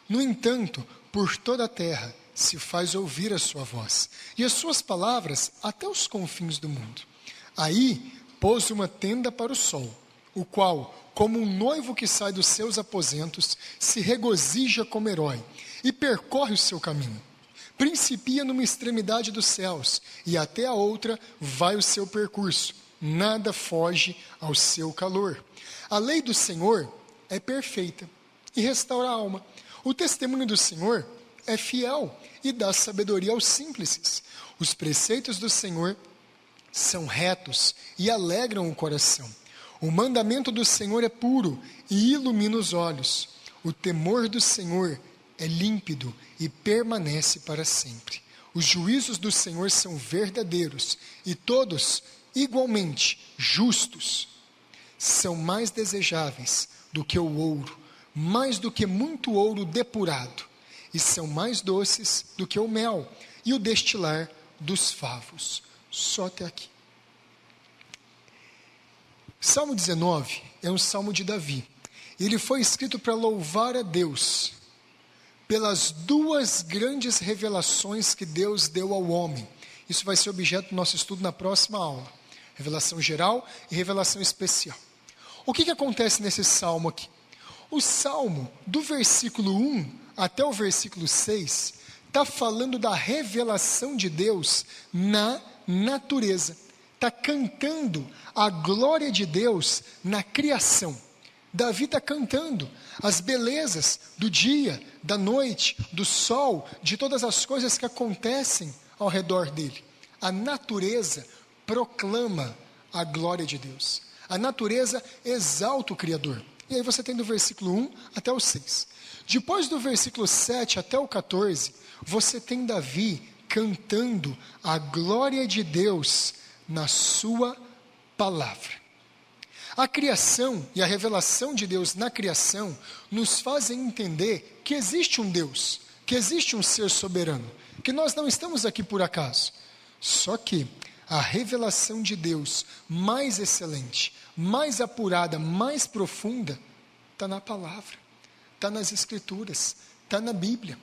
No entanto, por toda a terra se faz ouvir a sua voz, e as suas palavras até os confins do mundo. Aí pôs uma tenda para o sol, o qual, como um noivo que sai dos seus aposentos, se regozija como herói e percorre o seu caminho. Principia numa extremidade dos céus e até a outra vai o seu percurso. Nada foge ao seu calor. A lei do Senhor é perfeita e restaura a alma. O testemunho do Senhor é fiel e dá sabedoria aos simples. Os preceitos do Senhor são retos e alegram o coração. O mandamento do Senhor é puro e ilumina os olhos. O temor do Senhor é límpido e permanece para sempre. Os juízos do Senhor são verdadeiros e todos igualmente justos. São mais desejáveis do que o ouro, mais do que muito ouro depurado, e são mais doces do que o mel e o destilar dos favos. Só até aqui. Salmo 19 é um salmo de Davi. Ele foi escrito para louvar a Deus pelas duas grandes revelações que Deus deu ao homem. Isso vai ser objeto do nosso estudo na próxima aula. Revelação geral e revelação especial. O que acontece nesse salmo aqui? O salmo, do versículo 1 até o versículo 6, está falando da revelação de Deus na natureza. Está cantando a glória de Deus na criação. Davi está cantando as belezas do dia, da noite, do sol, de todas as coisas que acontecem ao redor dele. A natureza proclama a glória de Deus. A natureza exalta o Criador. E aí você tem do versículo 1 até o 6. Depois do versículo 7 até o 14, você tem Davi cantando a glória de Deus na sua palavra. A criação e a revelação de Deus na criação nos fazem entender que existe um Deus, que existe um ser soberano, que nós não estamos aqui por acaso. Só que a revelação de Deus mais excelente, mais apurada, mais profunda, está na palavra, está nas escrituras, está na Bíblia.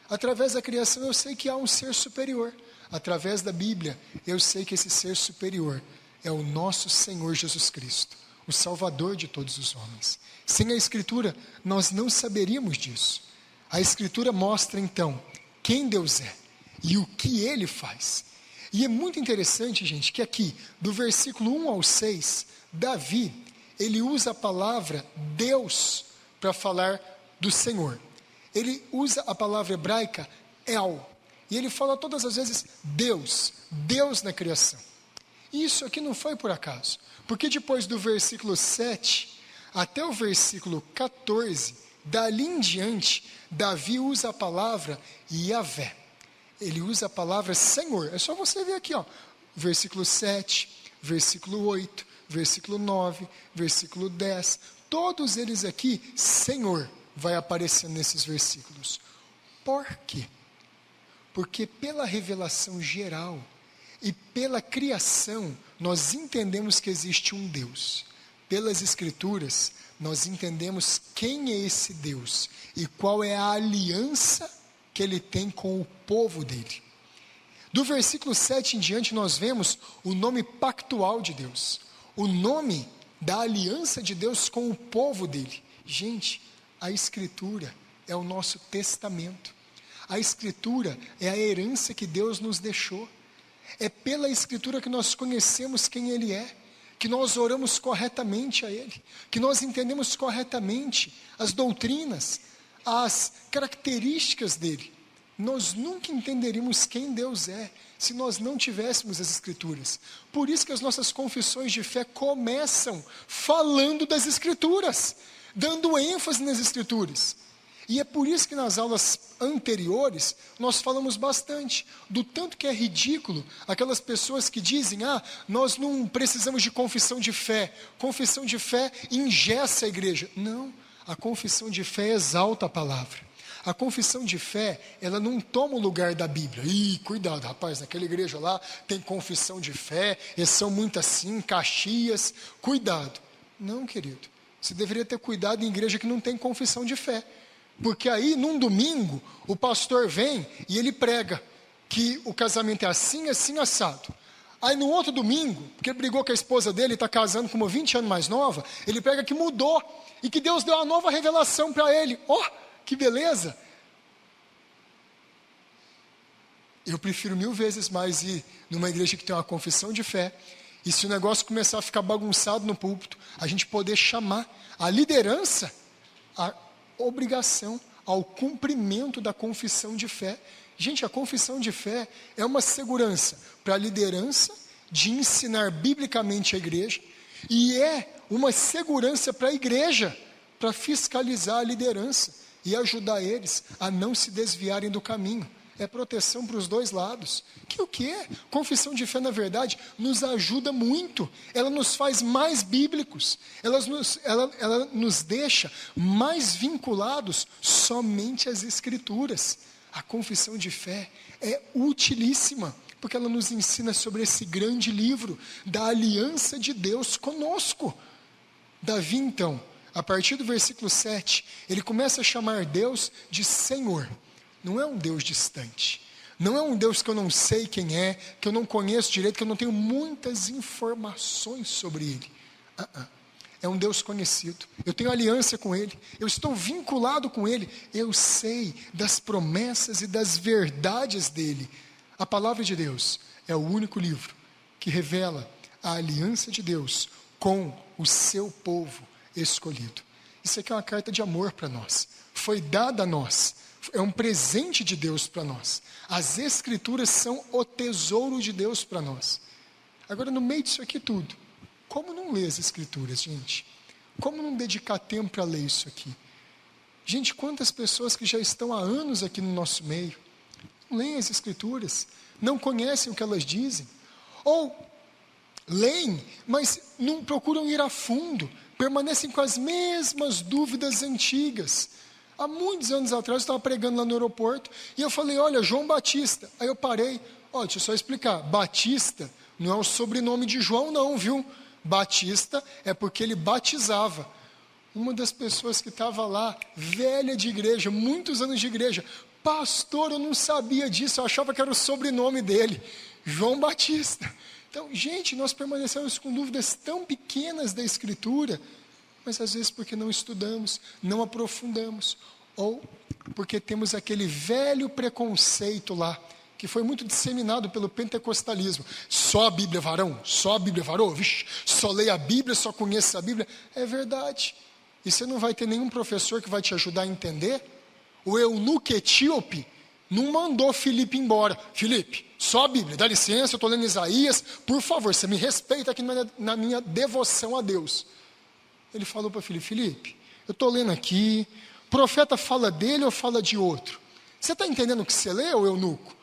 Através da criação eu sei que há um ser superior. Através da Bíblia eu sei que esse ser superior é o nosso Senhor Jesus Cristo, o Salvador de todos os homens. Sem a Escritura, nós não saberíamos disso. A Escritura mostra, então, quem Deus é e o que Ele faz. E é muito interessante, gente, que aqui, do versículo 1 ao 6, Davi, ele usa a palavra Deus para falar do Senhor. Ele usa a palavra hebraica El, e ele fala todas as vezes Deus, Deus na criação. E isso aqui não foi por acaso, porque depois do versículo 7 até o versículo 14, dali em diante, Davi usa a palavra Yahvé. Ele usa a palavra Senhor. É só você ver aqui, ó, versículo 7, versículo 8, versículo 9, versículo 10. Todos eles aqui, Senhor, vai aparecendo nesses versículos. Por quê? Porque pela revelação geral e pela criação, nós entendemos que existe um Deus. Pelas Escrituras, nós entendemos quem é esse Deus e qual é a aliança que Ele tem com o povo dele. Do versículo 7 em diante, nós vemos o nome pactual de Deus, o nome da aliança de Deus com o povo dele. Gente, a Escritura é o nosso testamento. A Escritura é a herança que Deus nos deixou. É pela Escritura que nós conhecemos quem Ele é, que nós oramos corretamente a Ele, que nós entendemos corretamente as doutrinas, as características dele. Nós nunca entenderíamos quem Deus é se nós não tivéssemos as Escrituras. Por isso que as nossas confissões de fé começam falando das Escrituras, dando ênfase nas Escrituras. E é por isso que nas aulas anteriores nós falamos bastante do tanto que é ridículo aquelas pessoas que dizem: nós não precisamos de confissão de fé engessa a igreja. Não, a confissão de fé exalta a palavra. A confissão de fé, ela não toma o lugar da Bíblia. Cuidado, rapaz, naquela igreja lá tem confissão de fé, eles são muito assim, Caxias. Cuidado. Não, querido, você deveria ter cuidado em igreja que não tem confissão de fé. Porque aí, num domingo, o pastor vem e ele prega que o casamento é assim, assim, assado. Aí no outro domingo, porque ele brigou com a esposa dele, está casando com uma 20 anos mais nova, ele prega que mudou e que Deus deu uma nova revelação para ele. Que beleza! Eu prefiro 1000 vezes mais ir numa igreja que tem uma confissão de fé, e se o negócio começar a ficar bagunçado no púlpito, a gente poder chamar a liderança a obrigação ao cumprimento da confissão de fé. Gente, a confissão de fé é uma segurança para a liderança de ensinar biblicamente a igreja, e é uma segurança para a igreja para fiscalizar a liderança e ajudar eles a não se desviarem do caminho. É proteção para os dois lados. Que o que é? Confissão de fé, na verdade, nos ajuda muito. Ela nos faz mais bíblicos. Ela nos deixa mais vinculados somente às Escrituras. A confissão de fé é utilíssima, porque ela nos ensina sobre esse grande livro da aliança de Deus conosco. Davi, então, a partir do versículo 7, ele começa a chamar Deus de Senhor. Não é um Deus distante. Não é um Deus que eu não sei quem é, que eu não conheço direito, que eu não tenho muitas informações sobre Ele. É um Deus conhecido. Eu tenho aliança com Ele. Eu estou vinculado com Ele. Eu sei das promessas e das verdades dEle. A palavra de Deus é o único livro que revela a aliança de Deus com o seu povo escolhido. Isso aqui é uma carta de amor para nós. Foi dada a nós. É um presente de Deus para nós. As Escrituras são o tesouro de Deus para nós. Agora, no meio disso aqui tudo, como não ler as Escrituras, gente? Como não dedicar tempo para ler isso aqui? Gente, quantas pessoas que já estão há anos aqui no nosso meio, não leem as Escrituras, não conhecem o que elas dizem, ou leem, mas não procuram ir a fundo, permanecem com as mesmas dúvidas antigas. Há muitos anos atrás, eu estava pregando lá no aeroporto, e eu falei, olha, João Batista. Aí eu parei, deixa eu só explicar, Batista não é o sobrenome de João não, viu? Batista é porque ele batizava. Uma das pessoas que estava lá, velha de igreja, muitos anos de igreja, pastor, eu não sabia disso, eu achava que era o sobrenome dele, João Batista. Então, gente, nós permanecemos com dúvidas tão pequenas da Escritura, mas às vezes porque não estudamos, não aprofundamos, ou porque temos aquele velho preconceito lá, que foi muito disseminado pelo pentecostalismo. Só a Bíblia, varão, só a Bíblia, varão, vixe, só leia a Bíblia, só conheça a Bíblia. É verdade. E você não vai ter nenhum professor que vai te ajudar a entender? O eunuco etíope não mandou Filipe embora. Filipe, só a Bíblia, dá licença, eu estou lendo Isaías, por favor, você me respeita aqui na minha devoção a Deus. Ele falou para Filipe, eu estou lendo aqui, o profeta fala dele ou fala de outro? Você está entendendo o que você lê, ô eunuco?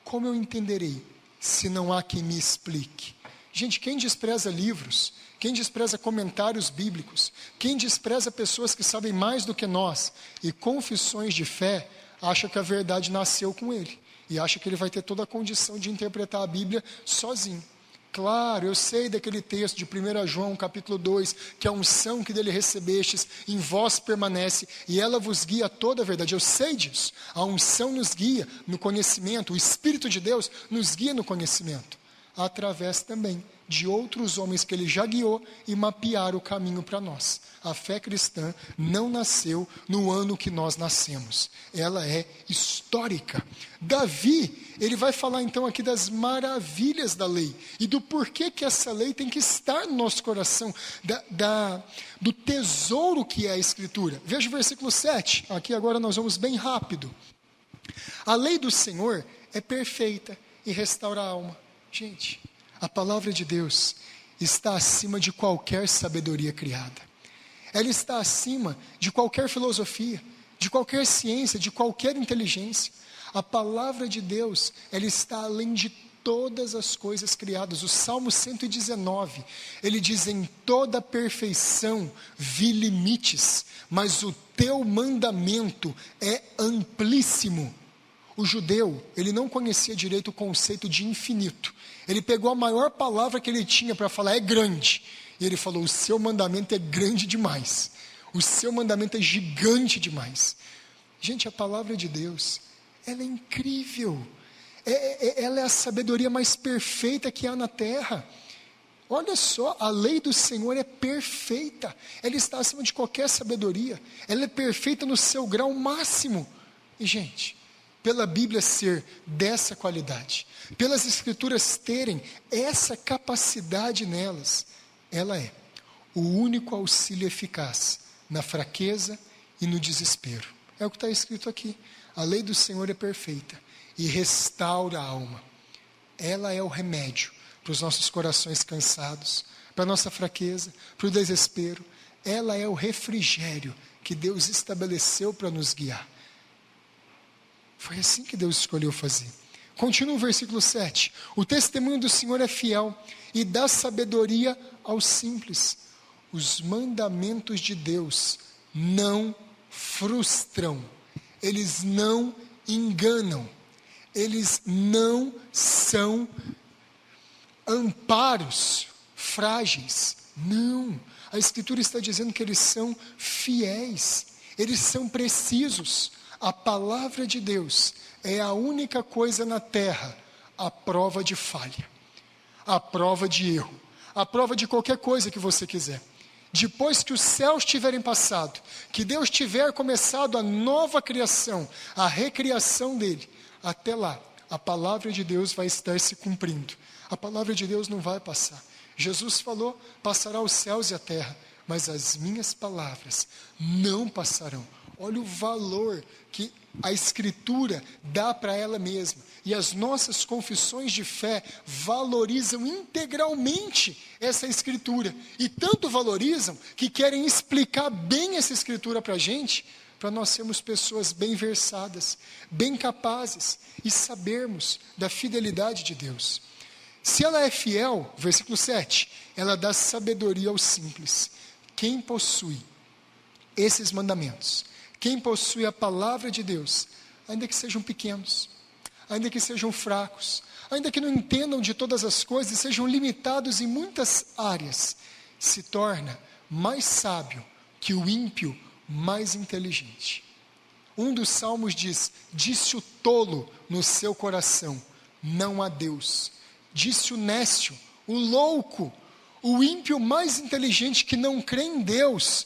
Como eu entenderei, se não há quem me explique? Gente, quem despreza livros, quem despreza comentários bíblicos, quem despreza pessoas que sabem mais do que nós, e confissões de fé, acha que a verdade nasceu com ele, e acha que ele vai ter toda a condição de interpretar a Bíblia sozinho. Claro, eu sei daquele texto de 1 João, capítulo 2, que a unção que dele recebestes, em vós permanece, e ela vos guia a toda a verdade. Eu sei disso. A unção nos guia no conhecimento, o Espírito de Deus nos guia no conhecimento, através também de outros homens que ele já guiou e mapearam o caminho para nós. A fé cristã não nasceu no ano que nós nascemos. Ela é histórica. Davi, ele vai falar então aqui das maravilhas da lei e do porquê que essa lei tem que estar no nosso coração, do tesouro que é a Escritura. Veja o versículo 7, aqui agora nós vamos bem rápido. A lei do Senhor é perfeita e restaura a alma. Gente, a palavra de Deus está acima de qualquer sabedoria criada. Ela está acima de qualquer filosofia, de qualquer ciência, de qualquer inteligência. A palavra de Deus, ela está além de todas as coisas criadas. O Salmo 119, ele diz, em toda perfeição vi limites, mas o teu mandamento é amplíssimo. O judeu, ele não conhecia direito o conceito de infinito. Ele pegou a maior palavra que ele tinha para falar, é grande. E ele falou, o seu mandamento é grande demais. O seu mandamento é gigante demais. Gente, a palavra de Deus, ela é incrível. Ela é a sabedoria mais perfeita que há na terra. Olha só, a lei do Senhor é perfeita. Ela está acima de qualquer sabedoria. Ela é perfeita no seu grau máximo. E, gente, pela Bíblia ser dessa qualidade, pelas Escrituras terem essa capacidade nelas, ela é o único auxílio eficaz na fraqueza e no desespero. É o que está escrito aqui. A lei do Senhor é perfeita e restaura a alma. Ela é o remédio para os nossos corações cansados, para a nossa fraqueza, para o desespero. Ela é o refrigério que Deus estabeleceu para nos guiar. Foi assim que Deus escolheu fazer. Continua o versículo 7. O testemunho do Senhor é fiel e dá sabedoria aos simples. Os mandamentos de Deus não frustram. Eles não enganam. Eles não são amparos frágeis. Não. A Escritura está dizendo que eles são fiéis, eles são precisos. A palavra de Deus é a única coisa na terra à prova de falha, à prova de erro, à prova de qualquer coisa que você quiser. Depois que os céus tiverem passado, que Deus tiver começado a nova criação, a recriação dele, até lá, a palavra de Deus vai estar se cumprindo. A palavra de Deus não vai passar. Jesus falou, passará os céus e a terra, mas as minhas palavras não passarão. Olha o valor que a Escritura dá para ela mesma. E as nossas confissões de fé valorizam integralmente essa Escritura. E tanto valorizam que querem explicar bem essa Escritura para a gente, para nós sermos pessoas bem versadas, bem capazes e sabermos da fidelidade de Deus. Se ela é fiel, versículo 7, ela dá sabedoria aos simples. Quem possui esses mandamentos, quem possui a palavra de Deus, ainda que sejam pequenos, ainda que sejam fracos, ainda que não entendam de todas as coisas e sejam limitados em muitas áreas, se torna mais sábio que o ímpio mais inteligente. Um dos salmos diz, disse o tolo no seu coração, não há Deus. Disse o nécio, o louco, o ímpio mais inteligente que não crê em Deus,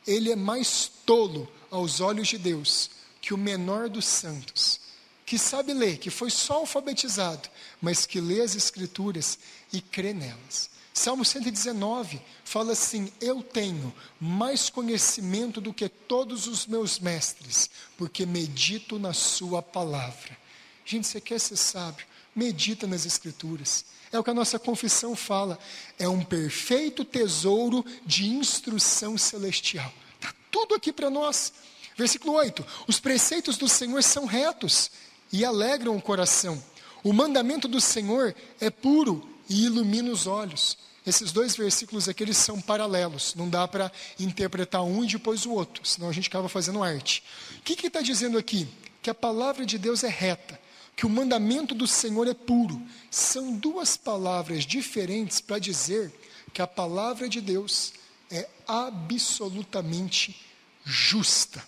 ele é mais tolo aos olhos de Deus que o menor dos santos, que sabe ler, que foi só alfabetizado, mas que lê as Escrituras e crê nelas. Salmo 119 fala assim, eu tenho mais conhecimento do que todos os meus mestres, porque medito na sua palavra. Gente, você quer ser sábio? Medita nas Escrituras. É o que a nossa confissão fala. É um perfeito tesouro de instrução celestial. Está tudo aqui para nós. Versículo 8. Os preceitos do Senhor são retos e alegram o coração. O mandamento do Senhor é puro e ilumina os olhos. Esses dois versículos aqui, eles são paralelos. Não dá para interpretar um e depois o outro, senão a gente acaba fazendo arte. O que está dizendo aqui? Que a palavra de Deus é reta, que o mandamento do Senhor é puro. São duas palavras diferentes para dizer que a palavra de Deus é absolutamente justa.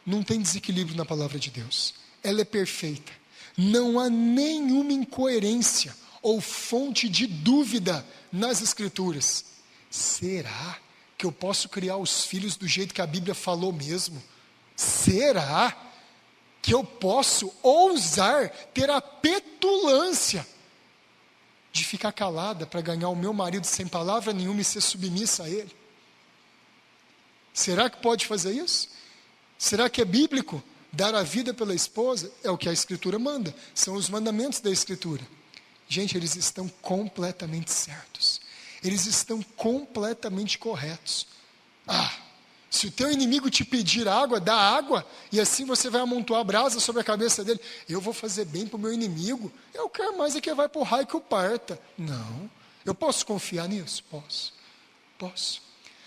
Não tem desequilíbrio na palavra de Deus. Ela é perfeita. Não há nenhuma incoerência ou fonte de dúvida nas Escrituras. Será que eu posso criar os filhos do jeito que a Bíblia falou mesmo? Será que eu posso ousar ter a petulância de ficar calada para ganhar o meu marido sem palavra nenhuma e ser submissa a ele? Será que pode fazer isso? Será que é bíblico dar a vida pela esposa? É o que a Escritura manda, são os mandamentos da Escritura. Gente, eles estão completamente certos, eles estão completamente corretos. Se o teu inimigo te pedir água, dá água, e assim você vai amontoar brasa sobre a cabeça dele. Eu vou fazer bem para o meu inimigo, eu quero mais é que vai para o raio que o parta. Não, eu posso confiar nisso? Posso.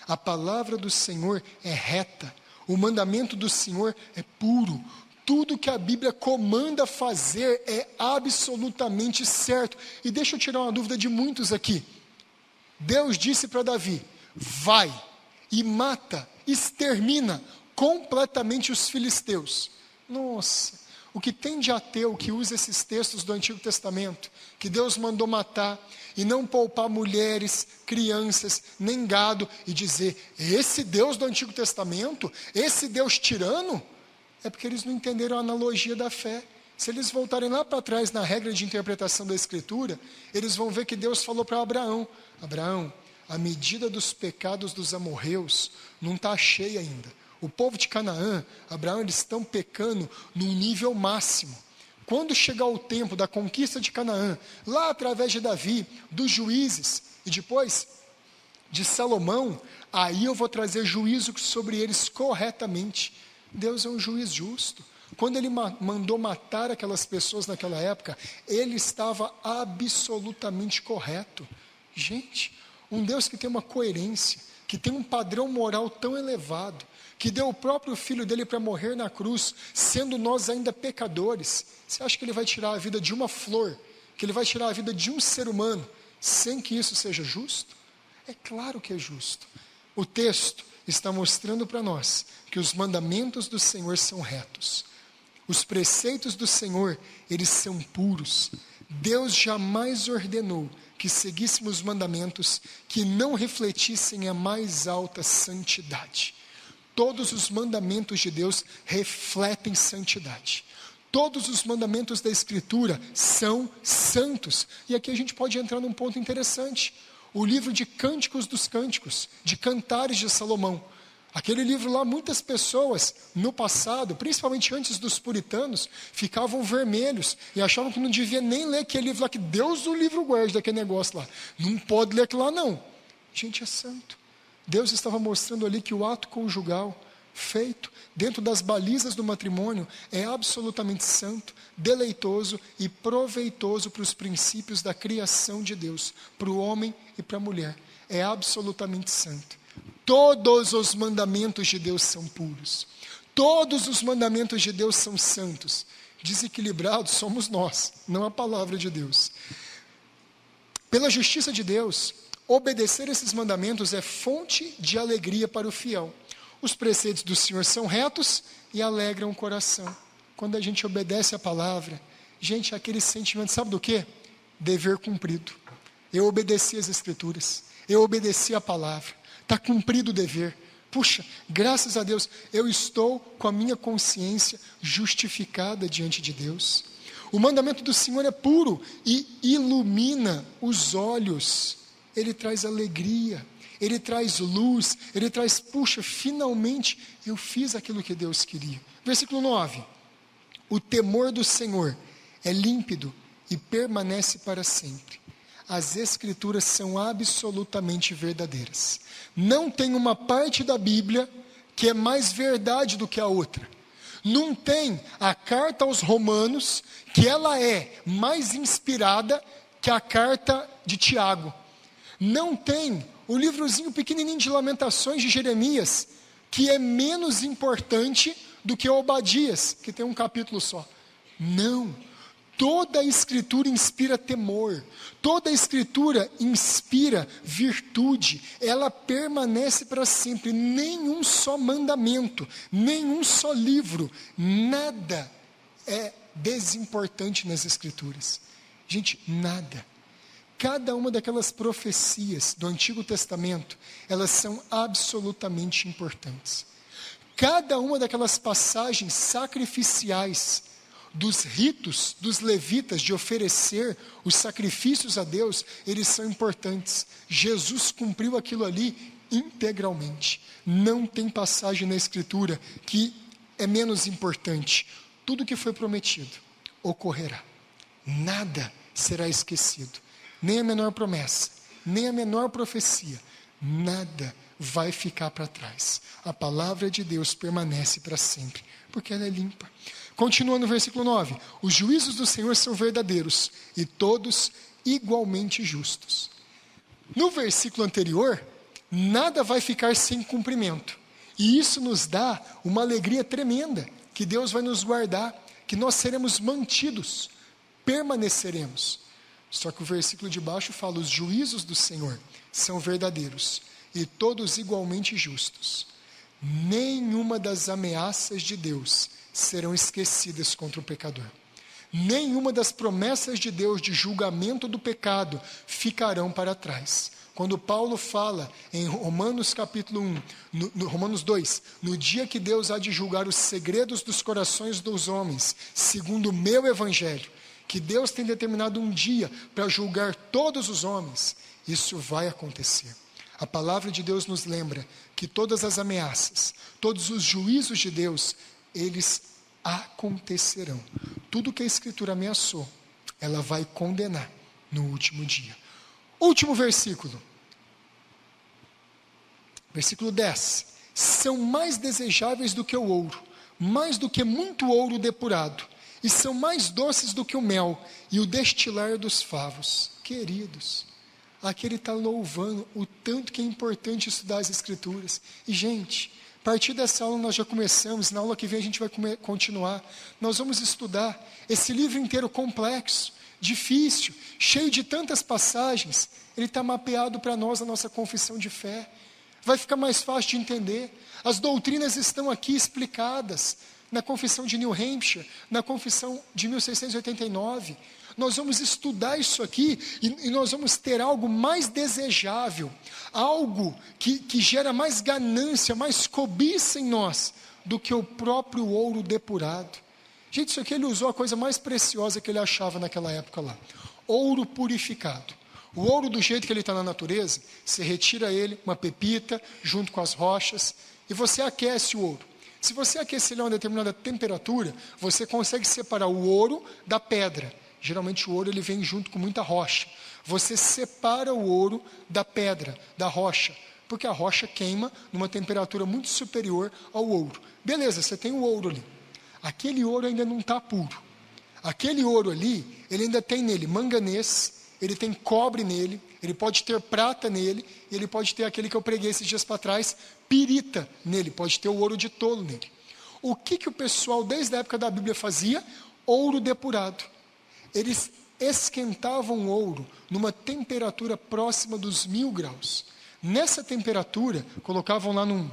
A palavra do Senhor é reta, o mandamento do Senhor é puro. Tudo que a Bíblia comanda fazer é absolutamente certo. E deixa eu tirar uma dúvida de muitos aqui. Deus disse para Davi, vai e mata, extermina completamente os filisteus. Nossa, o que tem de ateu que usa esses textos do Antigo Testamento, que Deus mandou matar e não poupar mulheres, crianças, nem gado, e dizer, esse Deus do Antigo Testamento, esse Deus tirano, é porque eles não entenderam a analogia da fé. Se eles voltarem lá para trás na regra de interpretação da Escritura, eles vão ver que Deus falou para Abraão, Abraão, a medida dos pecados dos amorreus não está cheia ainda. O povo de Canaã, Abraão, eles estão pecando num nível máximo. Quando chegar o tempo da conquista de Canaã, lá através de Davi, dos juízes, e depois de Salomão, aí eu vou trazer juízo sobre eles corretamente. Deus é um juiz justo. Quando ele mandou matar aquelas pessoas naquela época, ele estava absolutamente correto. Gente, um Deus que tem uma coerência, que tem um padrão moral tão elevado, que deu o próprio filho dele para morrer na cruz, sendo nós ainda pecadores. Você acha que ele vai tirar a vida de uma flor, que ele vai tirar a vida de um ser humano, sem que isso seja justo? É claro que é justo. O texto está mostrando para nós que os mandamentos do Senhor são retos. Os preceitos do Senhor, eles são puros. Deus jamais ordenou que seguíssemos mandamentos que não refletissem a mais alta santidade. Todos os mandamentos de Deus refletem santidade. Todos os mandamentos da Escritura são santos. E aqui a gente pode entrar num ponto interessante. O livro de Cânticos dos Cânticos, de Cantares de Salomão. Aquele livro lá, muitas pessoas no passado, principalmente antes dos puritanos, ficavam vermelhos e achavam que não devia nem ler aquele livro lá, que Deus o livro guarde daquele negócio lá. Não pode ler aquilo lá não. Gente, é santo. Deus estava mostrando ali que o ato conjugal feito dentro das balizas do matrimônio é absolutamente santo, deleitoso e proveitoso para os princípios da criação de Deus, para o homem e para a mulher. É absolutamente santo. Todos os mandamentos de Deus são puros. Todos os mandamentos de Deus são santos. Desequilibrados somos nós, não a palavra de Deus. Pela justiça de Deus, obedecer esses mandamentos é fonte de alegria para o fiel. Os preceitos do Senhor são retos e alegram o coração. Quando a gente obedece a palavra, gente, aquele sentimento, sabe do quê? Dever cumprido. Eu obedeci as Escrituras, eu obedeci a palavra, está cumprido o dever. Puxa, graças a Deus, eu estou com a minha consciência justificada diante de Deus. O mandamento do Senhor é puro e ilumina os olhos. Ele traz alegria, ele traz luz, ele traz, puxa, finalmente eu fiz aquilo que Deus queria. Versículo 9. O temor do Senhor é límpido e permanece para sempre. As Escrituras são absolutamente verdadeiras. Não tem uma parte da Bíblia que é mais verdade do que a outra. Não tem a carta aos Romanos, que ela é mais inspirada que a carta de Tiago. Não tem o livrozinho pequenininho de Lamentações de Jeremias, que é menos importante do que Obadias, que tem um capítulo só. Não. Toda a Escritura inspira temor, toda a Escritura inspira virtude, ela permanece para sempre. Nenhum só mandamento, nenhum só livro, nada é desimportante nas Escrituras. Gente, nada. Cada uma daquelas profecias do Antigo Testamento, elas são absolutamente importantes. Cada uma daquelas passagens sacrificiais, dos ritos dos levitas de oferecer os sacrifícios a Deus, eles são importantes. Jesus cumpriu aquilo ali integralmente. Não tem passagem na Escritura que é menos importante. Tudo que foi prometido ocorrerá. Nada será esquecido. Nem a menor promessa, nem a menor profecia. Nada vai ficar para trás. A palavra de Deus permanece para sempre, porque ela é limpa. Continua no versículo 9. Os juízos do Senhor são verdadeiros e todos igualmente justos. No versículo anterior, nada vai ficar sem cumprimento. E isso nos dá uma alegria tremenda, que Deus vai nos guardar, que nós seremos mantidos, permaneceremos. Só que o versículo de baixo fala: os juízos do Senhor são verdadeiros e todos igualmente justos. Nenhuma das ameaças de Deus serão esquecidas contra o pecador. Nenhuma das promessas de Deus de julgamento do pecado ficarão para trás. Quando Paulo fala em Romanos capítulo 1, no Romanos 2, no dia que Deus há de julgar os segredos dos corações dos homens, segundo o meu evangelho, que Deus tem determinado um dia para julgar todos os homens, isso vai acontecer. A palavra de Deus nos lembra que todas as ameaças, todos os juízos de Deus, eles acontecerão. Tudo que a Escritura ameaçou, ela vai condenar no último dia. Último versículo. Versículo 10. São mais desejáveis do que o ouro, mais do que muito ouro depurado, e são mais doces do que o mel e o destilar dos favos. Queridos, aqui ele está louvando o tanto que é importante estudar as Escrituras. E, gente, a partir dessa aula nós já começamos, na aula que vem a gente vai continuar. Nós vamos estudar esse livro inteiro complexo, difícil, cheio de tantas passagens, ele está mapeado para nós na nossa confissão de fé. Vai ficar mais fácil de entender. As doutrinas estão aqui explicadas na confissão de New Hampshire, na confissão de 1689. Nós vamos estudar isso aqui e nós vamos ter algo mais desejável, algo que gera mais ganância, mais cobiça em nós do que o próprio ouro depurado. Gente, isso aqui ele usou a coisa mais preciosa que ele achava naquela época lá. Ouro purificado. O ouro do jeito que ele está na natureza, você retira ele, uma pepita, junto com as rochas, e você aquece o ouro. Se você aquecer ele a uma determinada temperatura, você consegue separar o ouro da pedra. Geralmente o ouro ele vem junto com muita rocha. Você separa o ouro da pedra, da rocha, porque a rocha queima numa temperatura muito superior ao ouro. Beleza, você tem o ouro ali. Aquele ouro ainda não está puro. Aquele ouro ali, ele ainda tem nele manganês, ele tem cobre nele, ele pode ter prata nele, e ele pode ter aquele que eu preguei esses dias para trás, pirita nele, pode ter o ouro de tolo nele. O que o pessoal desde a época da Bíblia fazia? Ouro depurado. Eles esquentavam o ouro numa temperatura próxima dos 1000 graus. Nessa temperatura, colocavam lá num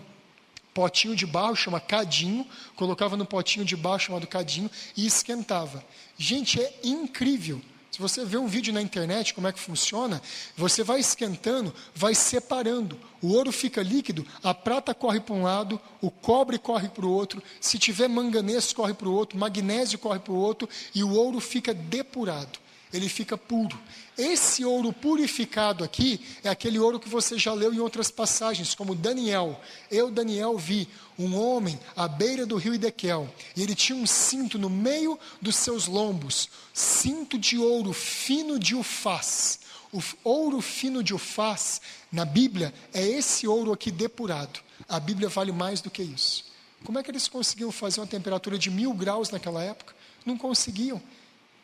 potinho de barro, chama cadinho, colocava no potinho de barro chamado cadinho e esquentava. Gente, é incrível. Se você vê um vídeo na internet, como é que funciona, você vai esquentando, vai separando. O ouro fica líquido, a prata corre para um lado, o cobre corre para o outro, se tiver manganês corre para o outro, magnésio corre para o outro, e o ouro fica depurado, ele fica puro. Esse ouro purificado aqui é aquele ouro que você já leu em outras passagens, como Daniel. Eu, Daniel, vi um homem à beira do rio Idequel, e ele tinha um cinto no meio dos seus lombos, cinto de ouro fino de Ufaz. O ouro fino de Ufaz, na Bíblia, é esse ouro aqui depurado. A Bíblia vale mais do que isso. Como é que eles conseguiam fazer uma temperatura de 1000 graus naquela época? Não conseguiam.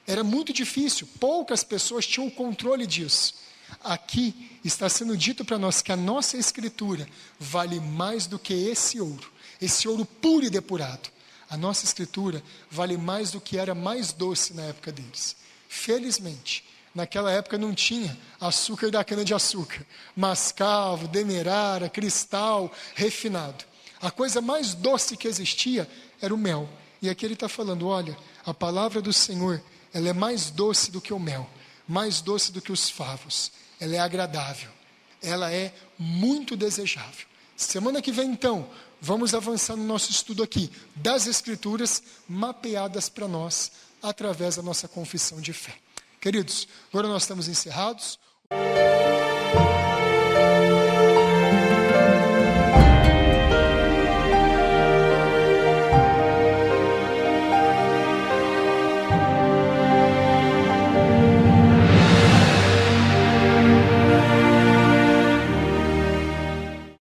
Era muito difícil, poucas pessoas tinham o controle disso. Aqui está sendo dito para nós que a nossa Escritura vale mais do que esse ouro puro e depurado. A nossa Escritura vale mais do que era mais doce na época deles. Felizmente, naquela época não tinha açúcar da cana-de-açúcar, mascavo, demerara, cristal, refinado. A coisa mais doce que existia era o mel. E aqui ele está falando, olha, a palavra do Senhor, ela é mais doce do que o mel, mais doce do que os favos. Ela é agradável, ela é muito desejável. Semana que vem, então, vamos avançar no nosso estudo aqui, das Escrituras mapeadas para nós, através da nossa confissão de fé. Queridos, agora nós estamos encerrados.